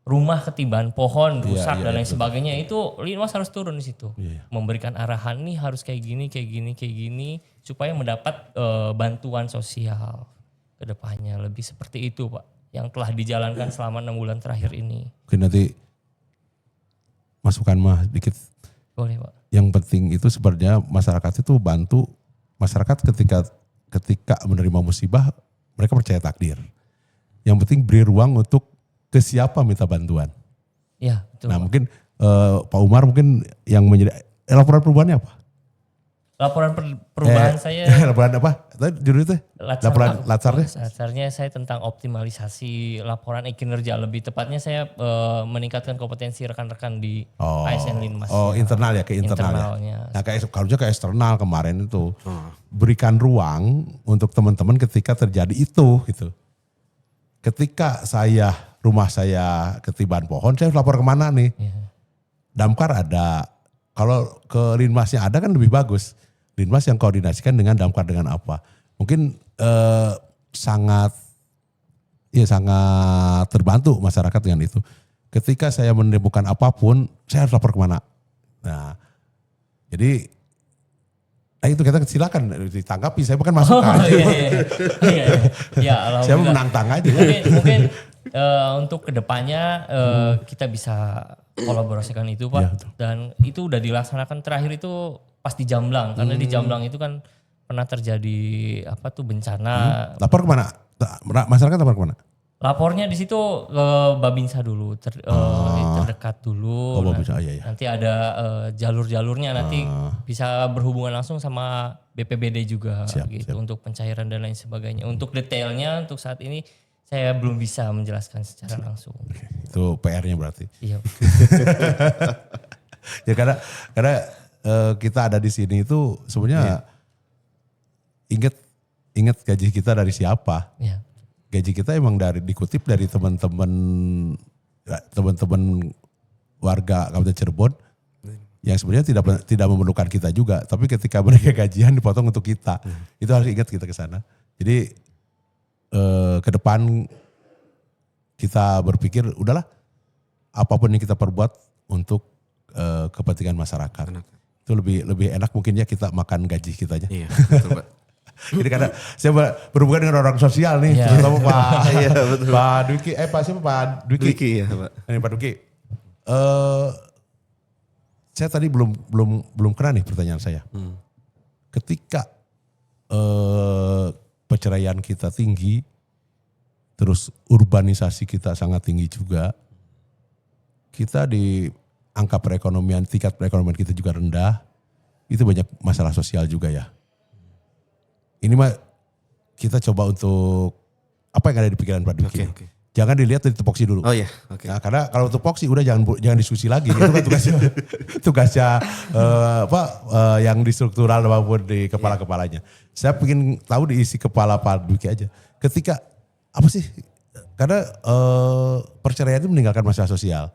rumah ketiban pohon rusak dan lain sebagainya, itu Linmas harus turun di situ, memberikan arahan nih harus kayak gini supaya mendapat bantuan sosial ke depannya. Lebih seperti itu, Pak, yang telah dijalankan selama 6 bulan terakhir ini. Oke, nanti masukkan dikit. Boleh, Pak. Yang penting itu sebenarnya masyarakat itu bantu masyarakat ketika menerima musibah, mereka percaya takdir. Yang penting beri ruang untuk ke siapa minta bantuan. Iya, betul. Nah, mungkin Pak Umar mungkin yang menjadi laporan perubahannya apa? Laporan perubahan saya. Laporan apa? Judul itu? Laporan latsarnya? Latsarnya saya tentang optimalisasi laporan kinerja. Lebih tepatnya saya meningkatkan kompetensi rekan-rekan di ASN Linmas. Internal ya, ke internal. Internalnya. Nah, kalau ke eksternal kemarin itu berikan ruang untuk teman-teman ketika terjadi itu gitu. Ketika rumah saya ketiban pohon, saya lapor kemana nih? Damkar ada. Kalau ke Linmasnya ada kan lebih bagus. Linmas yang koordinasikan dengan Damkar dengan apa? Mungkin sangat terbantu masyarakat dengan itu. Ketika saya menemukan apapun, saya harus lapor kemana? Nah, jadi itu kita silakan ditanggapi, saya bukan masuk aja. Iya. Saya menantang aja. Mungkin untuk kedepannya kita bisa kolaborasikan itu, Pak. Ya, dan itu udah dilaksanakan terakhir itu pas di Jamblang, karena di Jamblang itu kan pernah terjadi bencana. Lapor kemana? Masyarakat lapor kemana? Lapornya di situ ke Babinsa dulu, terdekat dulu. Babinsa, iya. Nanti ada jalur-jalurnya, nanti bisa berhubungan langsung sama BPBD juga siap. Untuk pencairan dan lain sebagainya. Untuk detailnya untuk saat ini saya belum bisa menjelaskan secara langsung. Itu PR-nya berarti. Iya. Ya karena kita ada di sini itu sebenarnya ingat gaji kita dari siapa? Iya. Gaji kita emang dikutip dari teman-teman warga Kabupaten Cirebon yang sebenarnya tidak memerlukan kita juga, tapi ketika mereka gajian dipotong untuk kita. Itu harus ingat kita ke sana. Jadi ke depan kita berpikir udahlah apapun yang kita perbuat untuk kepentingan masyarakat. Itu lebih enak mungkin ya kita makan gaji kita aja. Iya, betul, Pak. Jadi karena saya berhubungan dengan orang sosial nih, terutama Pak Dwiki, Pak siapa Pak Dwiki? Dwiki ya Pak. Ini Pak Dwiki. saya tadi belum kena nih pertanyaan saya. Ketika perceraian kita tinggi, terus urbanisasi kita sangat tinggi juga, kita di angka perekonomian, tingkat perekonomian kita juga rendah, itu banyak masalah sosial juga ya. Ini mah kita coba untuk apa yang ada di pikiran Pak Dwiki. Oke. Jangan dilihat dari tupoksi dulu. Oh iya, oke. Nah, karena kalau tupoksi udah jangan diskusi lagi. Itu kan tugasnya yang di struktural maupun di kepala-kepalanya. Saya ingin tahu di isi kepala Pak Dwiki aja. Ketika apa sih? Karena perceraian itu meninggalkan masalah sosial,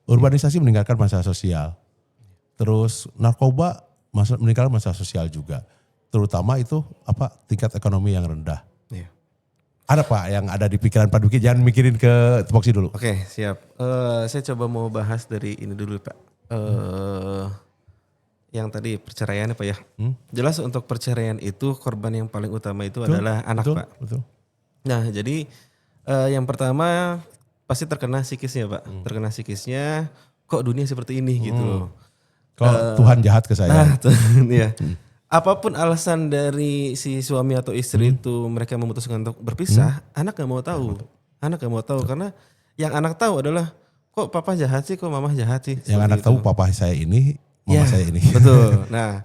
urbanisasi meninggalkan masalah sosial, terus narkoba meninggalkan masalah sosial juga. Terutama itu tingkat ekonomi yang rendah. Iya. Ada Pak yang ada di pikiran Pak Dwiki, jangan mikirin ke tupoksi dulu. Oke, siap. Saya coba mau bahas dari ini dulu Pak. Yang tadi perceraian Pak ya. Jelas untuk perceraian itu korban yang paling utama itu adalah anak Pak. Betul. Nah jadi yang pertama pasti terkena psikisnya Pak. Terkena psikisnya kok dunia seperti ini gitu loh. Kok Tuhan jahat ke saya. Nah, iya. Apapun alasan dari si suami atau istri itu mereka memutuskan untuk berpisah, anak gak mau tahu. Anak gak mau tahu karena yang anak tahu adalah kok papa jahat sih, kok mama jahat sih. Yang anak tahu papa saya ini, mama saya ini. Betul. Nah,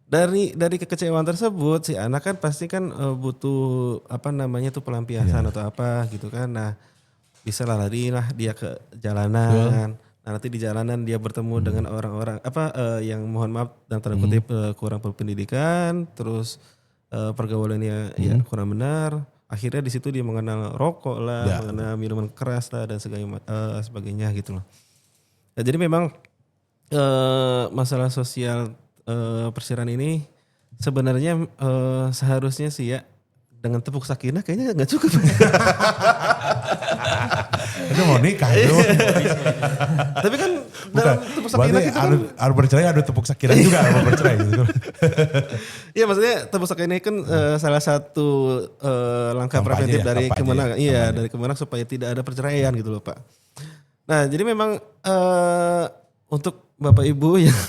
dari kekecewaan tersebut si anak kan pasti kan butuh pelampiasan atau apa gitu kan. Nah, bisa lari lah dia ke jalanan. Nah, nanti di jalanan dia bertemu dengan orang-orang yang mohon maaf dalam tanda kutip kurang berpendidikan, terus pergaulannya ya kurang benar. Akhirnya di situ dia mengenal rokok lah, mengenal minuman keras lah dan sebagainya gitu loh. Nah, jadi memang masalah sosial perceraian ini sebenarnya seharusnya sih ya dengan tepuk sakinah kayaknya nggak cukup. Itu mau nikah itu. Tapi kan dalam tepuk sakinah itu kan harus bercerai, ada tepuk sakinah juga harus bercerai gitu. Iya maksudnya tepuk sakinah ini kan salah satu langkah Kampanye preventif ya, dari kampanye. Kemenang. Iya dari Kemenang supaya tidak ada perceraian gitu loh Pak. Nah jadi memang untuk Bapak Ibu yang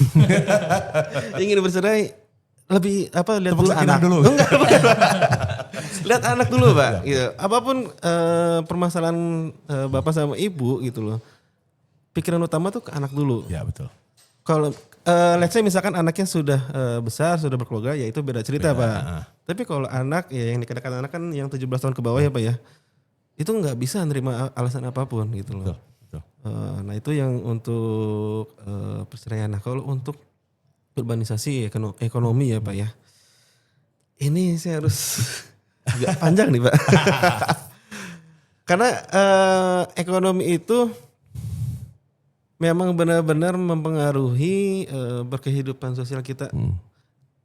ingin bercerai lebih lihat Tepuk dulu sakinah anak dulu. Enggak, bukan. Lihat anak dulu Pak. Gitu. Apapun permasalahan Bapak sama Ibu gitu loh. Pikiran utama tuh ke anak dulu. Ya betul. Kalau let's say misalkan anaknya sudah besar, sudah berkeluarga ya itu beda cerita Pak. Tapi kalau anak ya yang dikatakan anak kan yang 17 tahun ke bawah ya Pak ya. Itu nggak bisa nerima alasan apapun gitu loh. Betul. Nah itu yang untuk perceraian. Nah kalau untuk urbanisasi ekonomi ya Pak ya. Ini saya harus agak panjang nih Pak. Karena ekonomi itu memang benar-benar mempengaruhi berkehidupan sosial kita.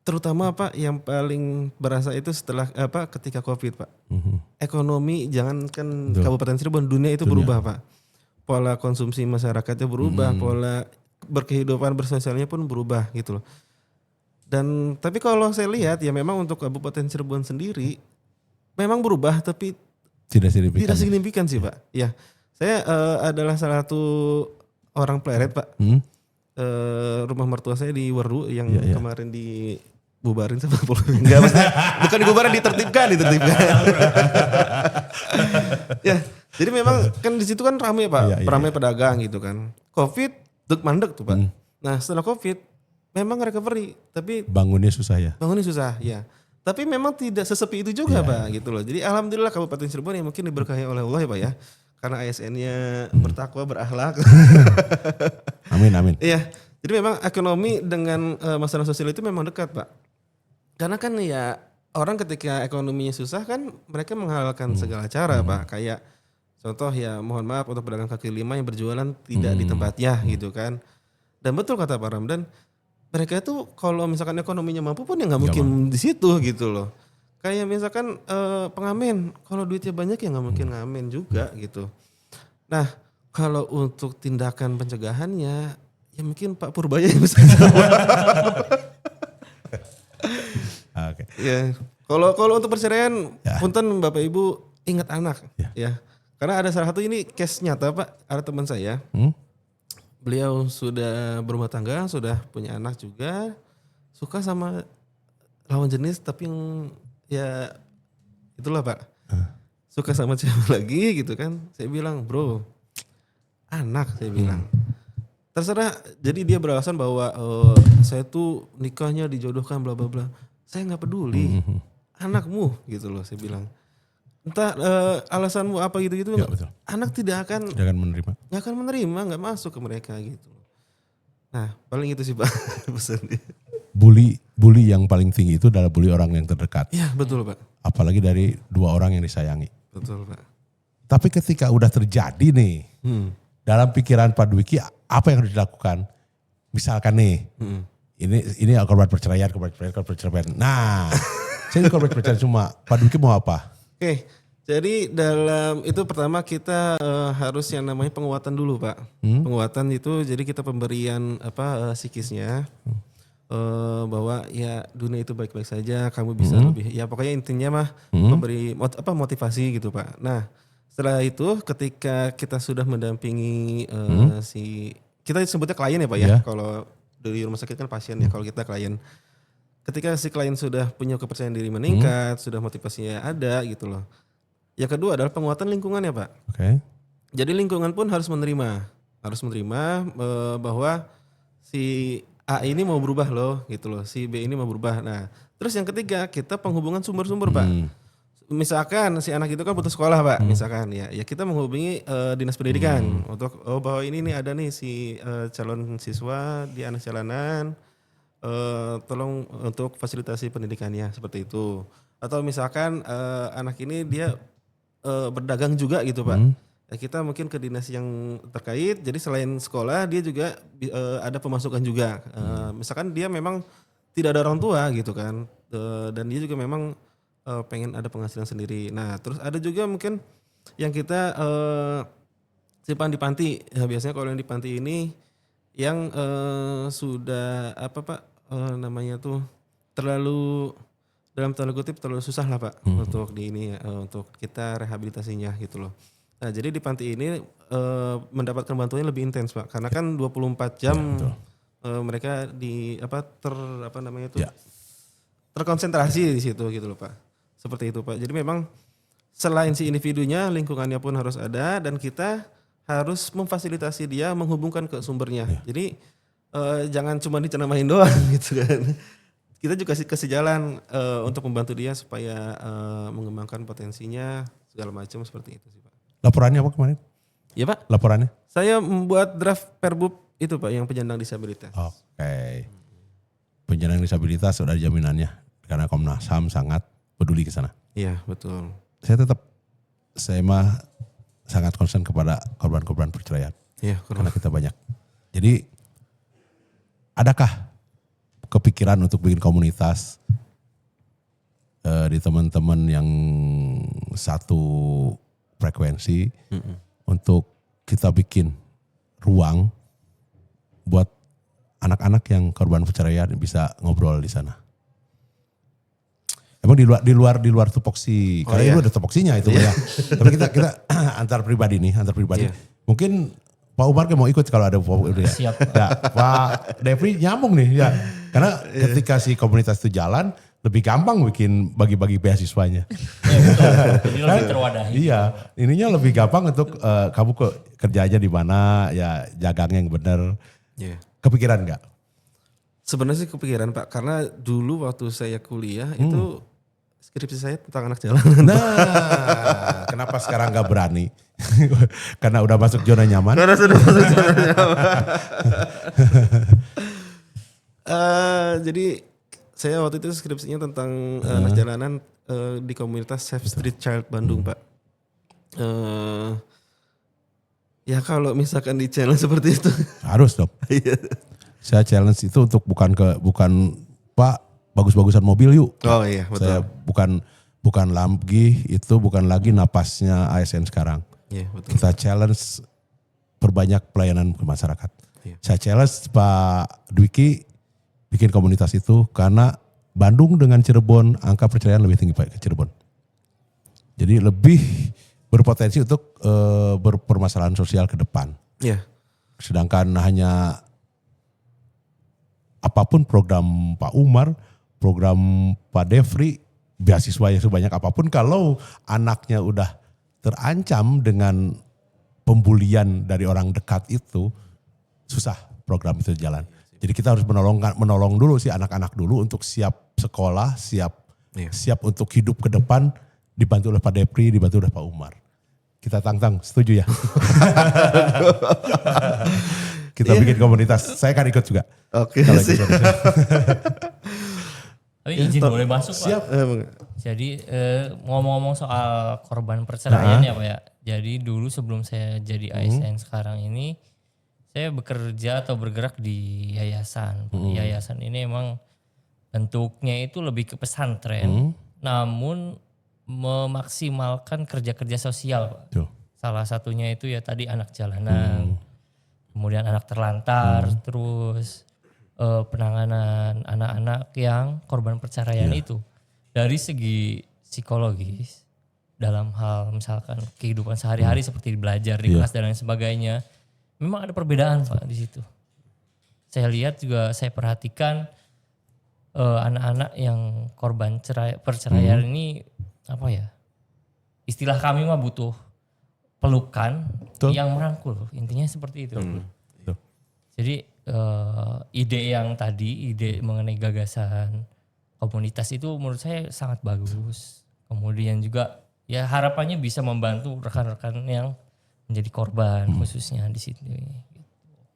Terutama Pak yang paling berasa itu setelah ketika Covid Pak. Ekonomi jangankan Kabupaten Cirebon, dunia itu berubah Pak. Pola konsumsi masyarakatnya berubah, pola berkehidupan bersosialnya pun berubah gitu loh. Dan tapi kalau saya lihat ya memang untuk Kabupaten Cirebon sendiri memang berubah tapi Tidak signifikan sih Pak. Ya, saya adalah salah satu orang pleret Pak. Rumah mertua saya di Weru yang kemarin dibubarin sama polisi. Enggak maksudnya bukan dibubarin, ditertibkan. Ya, jadi memang kan di situ kan ramai Pak, ramai pedagang gitu kan. Covid dek mandek tuh Pak. Nah setelah Covid memang recovery tapi bangunnya susah ya. Ya. Tapi memang tidak sesepi itu juga Pak gitu loh. Jadi alhamdulillah Kabupaten Cirebon yang mungkin diberkahi oleh Allah ya Pak ya. Karena ASN-nya bertakwa, berakhlak. Amin. Iya. Jadi memang ekonomi dengan masalah sosial itu memang dekat Pak. Karena kan ya orang ketika ekonominya susah kan mereka menghalalkan segala cara Pak. Kayak contoh ya mohon maaf untuk pedagang kaki lima yang berjualan tidak di tempatnya gitu kan. Dan betul kata Pak Ramdan, mereka itu kalau misalkan ekonominya mampu pun ya nggak mungkin di situ gitu loh. Kayak misalkan pengamen, kalau duitnya banyak ya nggak mungkin ngamen juga gitu. Nah kalau untuk tindakan pencegahannya ya mungkin Pak Purbaya yang bisa jawab. Oke. Ya, kalau untuk perceraian, punten Bapak Ibu ingat anak ya. Karena ada salah satu ini case nyata Pak, ada teman saya beliau sudah berumah tangga, sudah punya anak juga, suka sama lawan jenis tapi yang ya itulah Pak. Suka sama cewek lagi gitu kan. Saya bilang, "Bro, anak," saya bilang. Terserah, jadi dia beralasan bahwa saya tuh nikahnya dijodohkan bla bla bla. Saya nggak peduli. Anakmu gitu loh saya bilang. Entah alasanmu apa gitu-gitu. Ya, betul. Anak tidak akan menerima, nggak masuk ke mereka gitu. Nah, paling itu sih Pak pesannya. Bully yang paling tinggi itu adalah bully orang yang terdekat. Iya, betul Pak. Apalagi dari dua orang yang disayangi. Betul Pak. Tapi ketika udah terjadi nih, dalam pikiran Pak Dwiki apa yang harus dilakukan? Misalkan nih, ini korban perceraian. Nah, saya korban perceraian semua. Pak Dwiki mau apa? Oke, jadi dalam itu pertama kita harus yang namanya penguatan dulu Pak. Penguatan itu jadi kita pemberian psikisnya. Bahwa ya dunia itu baik-baik saja, kamu bisa lebih, ya pokoknya intinya mah memberi motivasi gitu Pak. Nah setelah itu ketika kita sudah mendampingi kita sebutnya klien ya Pak ya, kalau di rumah sakit kan pasien ya, kalau kita klien. Ketika si klien sudah punya kepercayaan diri meningkat, sudah motivasinya ada gitu loh. Yang kedua adalah penguatan lingkungannya Pak. Oke. Jadi lingkungan pun harus menerima bahwa si A ini mau berubah loh gitu loh, si B ini mau berubah. Nah terus yang ketiga kita penghubungan sumber-sumber Pak. Misalkan si anak itu kan putus sekolah Pak, misalkan ya kita menghubungi dinas pendidikan untuk bahwa ini nih ada nih si calon siswa di anak jalanan, tolong untuk fasilitasi pendidikannya seperti itu. Atau misalkan anak ini dia berdagang juga gitu Pak. Ya kita mungkin ke dinas yang terkait, jadi selain sekolah dia juga ada pemasukan juga. Misalkan dia memang tidak ada orang tua gitu kan, dan dia juga memang pengen ada penghasilan sendiri. Nah terus ada juga mungkin yang kita simpan di panti. Ya, biasanya kalau yang di panti ini yang sudah namanya tuh terlalu, dalam tanda kutip terlalu susah lah Pak untuk di ini untuk kita rehabilitasinya gitu loh. Nah jadi di panti ini mendapatkan bantuannya lebih intens Pak, karena kan 24 jam mereka terkonsentrasi di situ gitu loh Pak. Seperti itu Pak. Jadi memang selain si individunya, lingkungannya pun harus ada, dan kita harus memfasilitasi dia menghubungkan ke sumbernya. Jadi jangan cuma dicenamain doang gitu kan. Kita juga kasih jalan untuk membantu dia supaya mengembangkan potensinya segala macam seperti itu sih Pak. Laporannya apa kemarin? Iya Pak. Laporannya? Saya membuat draft Perbub itu Pak yang penyandang disabilitas. Oke. Penyandang disabilitas sudah ada jaminannya karena Komnas HAM sangat peduli ke sana. Iya betul. Saya mah sangat concern kepada korban-korban perceraian. Iya. Karena kita banyak. Jadi adakah kepikiran untuk bikin komunitas di teman-teman yang satu frekuensi untuk kita bikin ruang buat anak-anak yang korban perceraian bisa ngobrol di sana. Emang di luar tupoksi, karena itu ada tupoksinya itu ya. Tapi kita antar pribadi. Mungkin Pak Umar mau ikut kalau ada ya. Siap. Ya, Pak Devri nyambung nih ya. Karena ketika si komunitas itu jalan, lebih gampang bikin bagi-bagi beasiswanya. Ya, betul. Ini lebih terwadahi. Iya, ininya lebih gampang untuk kamu kerja aja di mana, ya jagangnya yang benar. Iya. Kepikiran nggak? Sebenarnya sih kepikiran Pak, karena dulu waktu saya kuliah itu skripsi saya tentang anak jalanan. Nah, kenapa sekarang nggak berani? Karena udah masuk zona nyaman. Karena sudah masuk zona nyaman. Jadi saya waktu itu skripsinya tentang anak jalanan di komunitas Safe Street Child Bandung Pak. Ya kalau misalkan di challenge seperti itu. Harus dong. Saya challenge itu untuk bukan Pak bagus-bagusan mobil yuk. Oh iya betul. Saya bukan lagi napasnya ASN sekarang. Iya betul. Kita challenge perbanyak pelayanan ke masyarakat. Iya. Saya challenge Pak Dwiki bikin komunitas itu karena Bandung dengan Cirebon angka perceraian lebih tinggi Pak ke Cirebon. Jadi lebih berpotensi untuk berpermasalahan sosial ke depan. Iya. Sedangkan hanya apapun program Pak Umar, program Pak Defri, beasiswa yang sebanyak apapun, kalau anaknya udah terancam dengan pembulian dari orang dekat itu, susah program itu jalan. Jadi kita harus menolong dulu si anak-anak dulu untuk siap sekolah, siap untuk hidup ke depan, dibantu oleh Pak Defri, dibantu oleh Pak Umar. Kita tantang, setuju ya? Kita bikin komunitas, saya kan ikut juga. Oke, Ikut. Tapi izin boleh masuk Pak. Siap. Jadi ngomong-ngomong soal korban perceraian ya Pak ya. Jadi dulu sebelum saya jadi ASN sekarang ini, saya bekerja atau bergerak di yayasan. Yayasan ini emang bentuknya itu lebih ke pesantren, namun memaksimalkan kerja-kerja sosial Pak. Tuh. Salah satunya itu ya tadi anak jalanan, kemudian anak terlantar, terus penanganan anak-anak yang korban perceraian itu. Dari segi psikologis, dalam hal misalkan kehidupan sehari-hari seperti belajar di kelas dan lain sebagainya, memang ada perbedaan Pak di situ. Saya lihat juga, saya perhatikan anak-anak yang korban perceraian ini apa ya? Istilah kami mah butuh pelukan yang merangkul. Intinya seperti itu. Jadi ide yang tadi, ide mengenai gagasan komunitas itu menurut saya sangat bagus. Kemudian juga ya harapannya bisa membantu rekan-rekan yang menjadi korban khususnya di situ.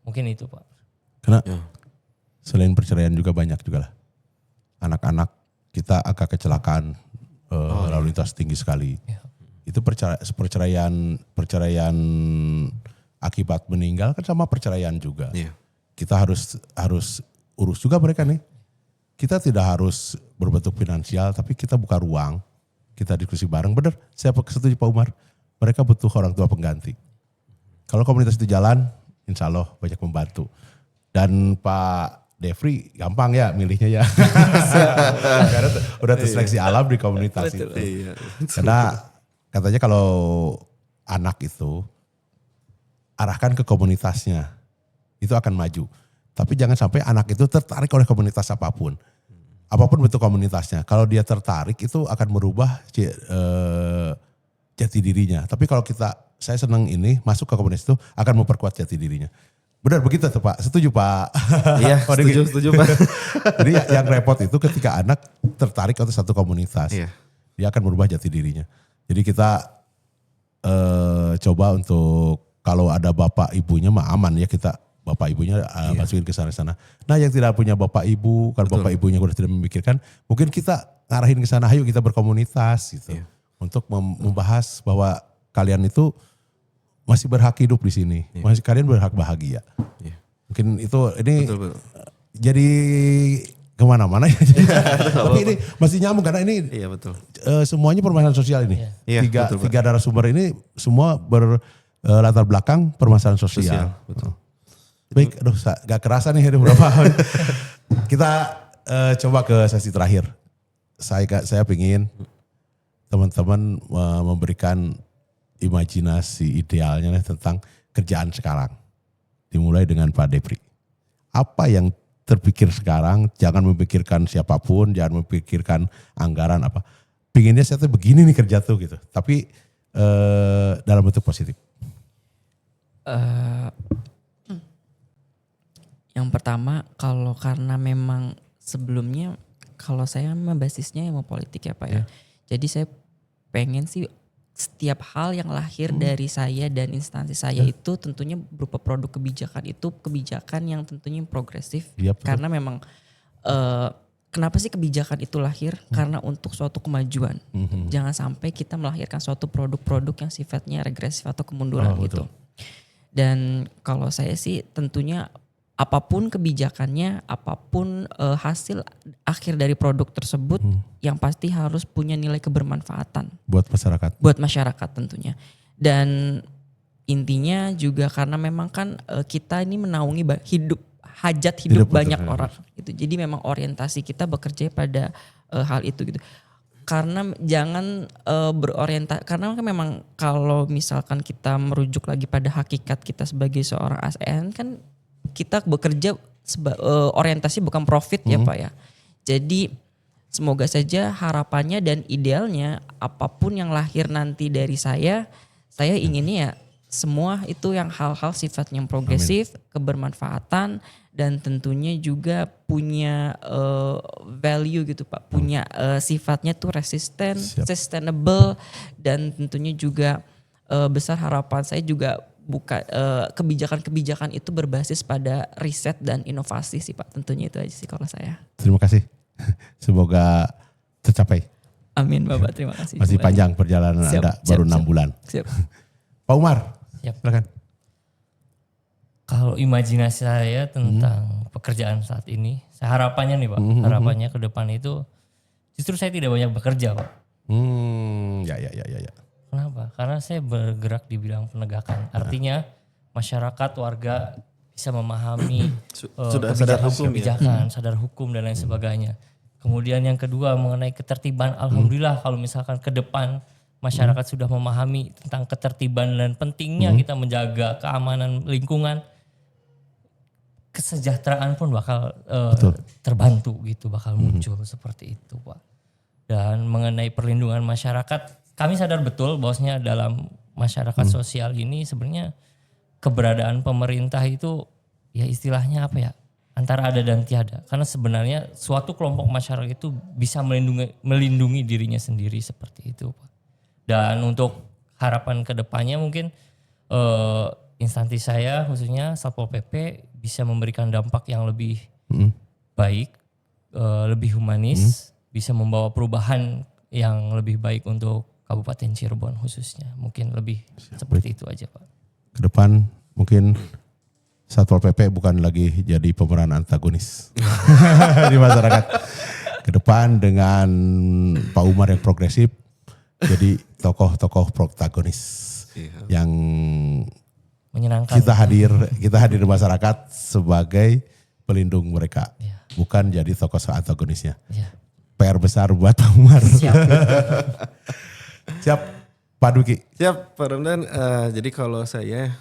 Mungkin itu Pak. Karena selain perceraian juga banyak juga lah. Anak-anak kita agak kecelakaan lalu lintas tinggi sekali. Itu perceraian akibat meninggal kan sama perceraian juga. Kita harus urus juga mereka nih. Kita tidak harus berbentuk finansial, tapi kita buka ruang, kita diskusi bareng. Bener, saya setuju Pak Umar. Mereka butuh orang tua pengganti. Kalau komunitas itu jalan, insya Allah banyak membantu. Dan Pak Defri gampang ya milihnya ya. Karena udah terseleksi alam di komunitas itu. Karena katanya kalau anak itu arahkan ke komunitasnya, itu akan maju. Tapi jangan sampai anak itu tertarik oleh komunitas apapun. Apapun bentuk komunitasnya. Kalau dia tertarik itu akan merubah jati dirinya. Tapi kalau saya senang ini masuk ke komunitas itu akan memperkuat jati dirinya. Benar begitu tuh Pak, setuju Pak. Iya setuju Pak. Jadi yang repot itu ketika anak tertarik ke satu komunitas. Dia akan merubah jati dirinya. Jadi kita coba untuk kalau ada bapak ibunya mah aman ya, kita bapak ibunya masukin ke sana-sana. Nah yang tidak punya bapak ibu, kalau bapak ibunya udah tidak memikirkan, mungkin kita ngarahin ke sana, ayo kita berkomunitas gitu. Untuk membahas bahwa kalian itu masih berhak hidup di sini, masih kalian berhak bahagia. Mungkin itu ini jadi kemana-mana ya. Tapi ini masih nyambung karena ini semuanya permasalahan sosial ini. Tiga narasumber ini semua berlatar belakang permasalahan sosial. Baik, aduh gak kerasa nih berapa. Kita coba ke sesi terakhir. Saya ingin teman-teman memberikan imajinasi idealnya tentang kerjaan sekarang. Dimulai dengan Pak Defri. Apa yang terpikir sekarang, jangan memikirkan siapapun, jangan memikirkan anggaran apa. Pinginnya saya tuh begini nih kerja tuh gitu. Tapi dalam bentuk positif. Yang pertama kalau karena memang sebelumnya kalau saya basisnya mau politik ya Pak ya. Jadi saya pengen sih setiap hal yang lahir dari saya dan instansi saya itu tentunya berupa produk kebijakan, itu kebijakan yang tentunya progresif. Karena memang kenapa sih kebijakan itu lahir? Karena untuk suatu kemajuan. Jangan sampai kita melahirkan suatu produk-produk yang sifatnya regresif atau kemunduran gitu. Dan kalau saya sih tentunya apapun kebijakannya, apapun hasil akhir dari produk tersebut, yang pasti harus punya nilai kebermanfaatan. Buat masyarakat. Buat masyarakat tentunya. Dan intinya juga karena memang kan kita ini menaungi hajat hidup banyak orang. Gitu. Jadi memang orientasi kita bekerja pada hal itu gitu. karena jangan berorientasi, karena kan memang kalau misalkan kita merujuk lagi pada hakikat kita sebagai seorang ASN kan kita bekerja orientasi bukan profit ya Pak ya. Jadi semoga saja harapannya dan idealnya apapun yang lahir nanti dari saya inginnya ya semua itu yang hal-hal sifatnya yang progresif, kebermanfaatan dan tentunya juga punya value gitu Pak, punya sifatnya tuh resisten, sustainable dan tentunya juga besar harapan saya juga bukan kebijakan-kebijakan itu berbasis pada riset dan inovasi sih Pak, tentunya itu aja sih kalau saya. Terima kasih, semoga tercapai. Amin Bapak, terima kasih. Masih panjang perjalanan Anda, baru 6 bulan. Siap. Pak Umar. Siap. Silakan. Kalau imajinasi saya tentang pekerjaan saat ini, saya harapannya nih Pak, harapannya ke depan itu justru saya tidak banyak bekerja Pak. Ya. Kenapa? Karena saya bergerak di bidang penegakan. Artinya masyarakat, warga bisa memahami Sudah sadar hukum kebijakan, sadar hukum dan lain sebagainya. Kemudian yang kedua mengenai ketertiban, alhamdulillah kalau misalkan ke depan masyarakat sudah memahami tentang ketertiban dan pentingnya kita menjaga keamanan lingkungan, kesejahteraan pun bakal terbantu gitu, bakal muncul seperti itu Pak. Dan mengenai perlindungan masyarakat, kami sadar betul bahwasanya dalam masyarakat sosial ini sebenarnya keberadaan pemerintah itu ya istilahnya apa ya, antara ada dan tiada. Karena sebenarnya suatu kelompok masyarakat itu bisa melindungi dirinya sendiri seperti itu Pak. Dan untuk harapan kedepannya mungkin instansi saya khususnya Satpol PP bisa memberikan dampak yang lebih baik, lebih humanis, bisa membawa perubahan yang lebih baik untuk Kabupaten Cirebon khususnya. Mungkin lebih seperti itu aja Pak. Ke depan mungkin Satpol PP bukan lagi jadi pemeran antagonis di masyarakat. Ke depan dengan Pak Umar yang progresif, jadi tokoh-tokoh protagonis yang menyenangkan. Kita hadir di masyarakat sebagai pelindung mereka, bukan jadi tokoh antagonisnya. PR besar buat Pak Umar. Siap, Pak Duki. Siap, Pak Ramdan. Jadi kalau saya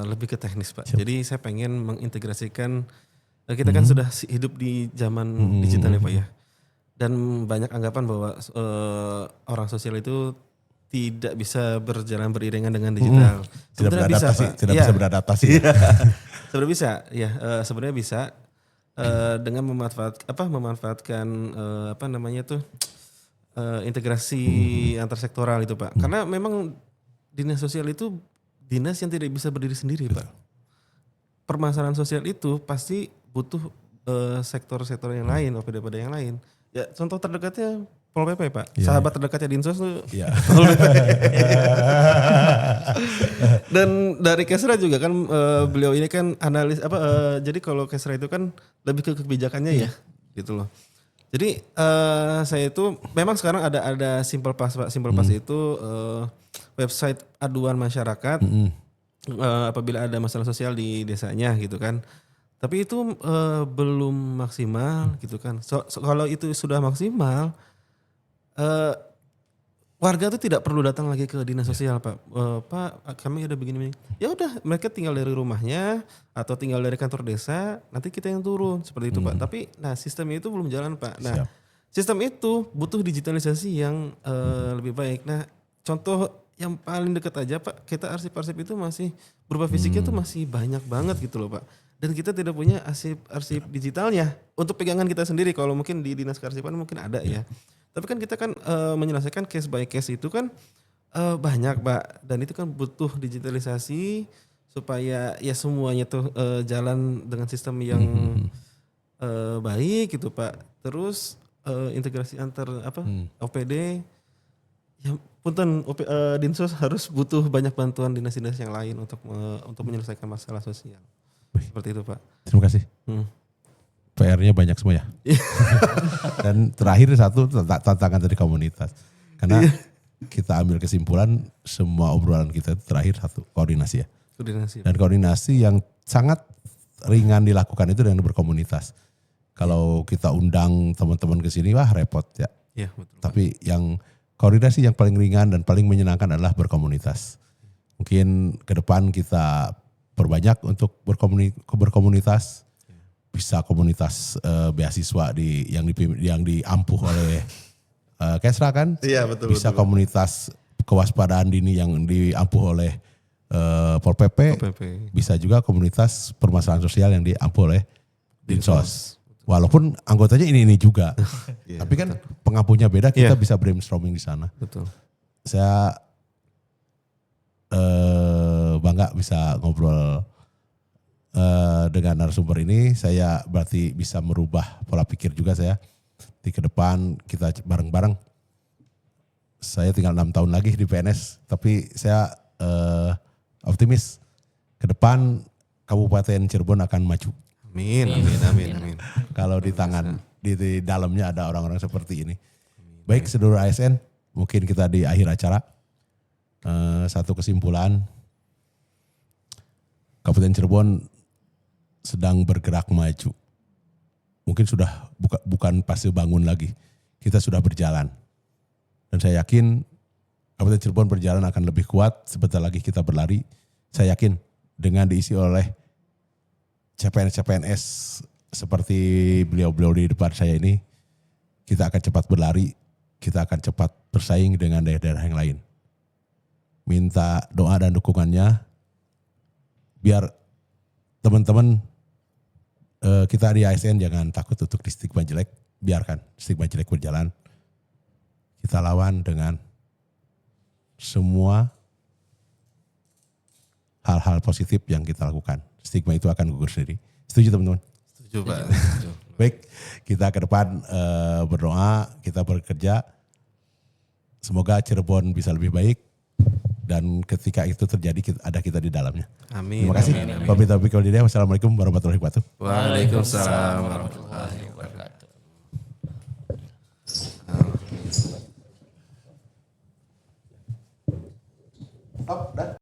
lebih ke teknis Pak. Jadi saya pengen mengintegrasikan, kita kan sudah hidup di zaman digital ya Pak ya. Dan banyak anggapan bahwa orang sosial itu tidak bisa berjalan beriringan dengan digital. Tidak bisa beradaptasi. Sebenarnya bisa, ya sebenarnya bisa dengan memanfaatkan integrasi antar sektoral itu Pak. Karena memang dinas sosial itu dinas yang tidak bisa berdiri sendiri Pak. Permasalahan sosial itu pasti butuh sektor-sektor yang lain, OPD-OPD yang lain. Ya contoh terdekatnya Pol PP Pak, sahabat terdekatnya Dinsos tuh Pol PP. Dan dari Kesra juga kan beliau ini kan analis jadi kalau Kesra itu kan lebih ke kebijakannya ya gitu loh. Jadi saya itu memang sekarang ada Simple Pass Pak. Simple Pass itu website aduan masyarakat apabila ada masalah sosial di desanya gitu kan. Tapi itu belum maksimal gitu kan. Kalau itu sudah maksimal, warga itu tidak perlu datang lagi ke dinas sosial Pak. Pak kami ada begini. Ya udah mereka tinggal dari rumahnya atau tinggal dari kantor desa. Nanti kita yang turun seperti itu Pak. Tapi sistemnya itu belum jalan Pak. Nah sistem itu butuh digitalisasi yang lebih baik. Nah contoh yang paling dekat aja Pak. Kita arsip-arsip itu masih berupa fisiknya itu masih banyak banget gitu loh Pak. Dan kita tidak punya arsip digitalnya untuk pegangan kita sendiri. Kalau mungkin di dinas kearsipan mungkin ada ya. Tapi kan kita kan menyelesaikan case by case itu kan banyak Pak. Dan itu kan butuh digitalisasi supaya ya semuanya tuh jalan dengan sistem yang baik gitu Pak. Terus integrasi antar OPD. Ya punten Dinsos harus butuh banyak bantuan dinas-dinas yang lain untuk menyelesaikan masalah sosial. Seperti itu Pak. Terima kasih. PR-nya banyak semua ya. Dan terakhir satu tantangan dari komunitas. Karena kita ambil kesimpulan semua obrolan kita terakhir satu koordinasi ya. Dan koordinasi yang sangat ringan dilakukan itu dengan berkomunitas. Kalau kita undang teman-teman ke sini wah repot ya. Iya, betul. Tapi yang koordinasi yang paling ringan dan paling menyenangkan adalah berkomunitas. Mungkin ke depan kita perbanyak untuk berkomunitas. Bisa komunitas beasiswa yang diampuh oleh Kesra kan? Iya, betul. Bisa komunitas kewaspadaan dini yang diampuh oleh Pol PP. Bisa juga komunitas permasalahan sosial yang diampuh oleh Dinsos. Walaupun anggotanya ini juga. Tapi kan pengampunya beda, kita bisa brainstorming di sana. Betul. Saya bangga bisa ngobrol dengan narasumber ini. Saya berarti bisa merubah pola pikir juga saya. Di ke depan kita bareng-bareng. Saya tinggal 6 tahun lagi di PNS, tapi saya optimis ke depan Kabupaten Cirebon akan maju. Amin. Kalau di tangan, di dalamnya ada orang-orang seperti ini. Baik, seluruh ASN, mungkin kita di akhir acara. Satu kesimpulan, Kabupaten Cirebon sedang bergerak maju. Mungkin sudah bukan fase bangun lagi. Kita sudah berjalan. Dan saya yakin Kabupaten Cirebon berjalan akan lebih kuat sebentar lagi kita berlari. Saya yakin dengan diisi oleh CPNS seperti beliau-beliau di depan saya ini, kita akan cepat berlari, kita akan cepat bersaing dengan daerah-daerah yang lain. Minta doa dan dukungannya biar teman-teman kita di ASN jangan takut untuk di stigma jelek, biarkan stigma jelek berjalan. Kita lawan dengan semua hal-hal positif yang kita lakukan. Stigma itu akan gugur sendiri. Setuju teman-teman? Setuju Pak. Baik, kita ke depan berdoa, kita bekerja. Semoga Cirebon bisa lebih baik. Dan ketika itu terjadi ada kita di dalamnya. Amin. Terima kasih. Wassalamualaikum warahmatullahi wabarakatuh. Waalaikumsalam warahmatullahi wabarakatuh. Stop, dah.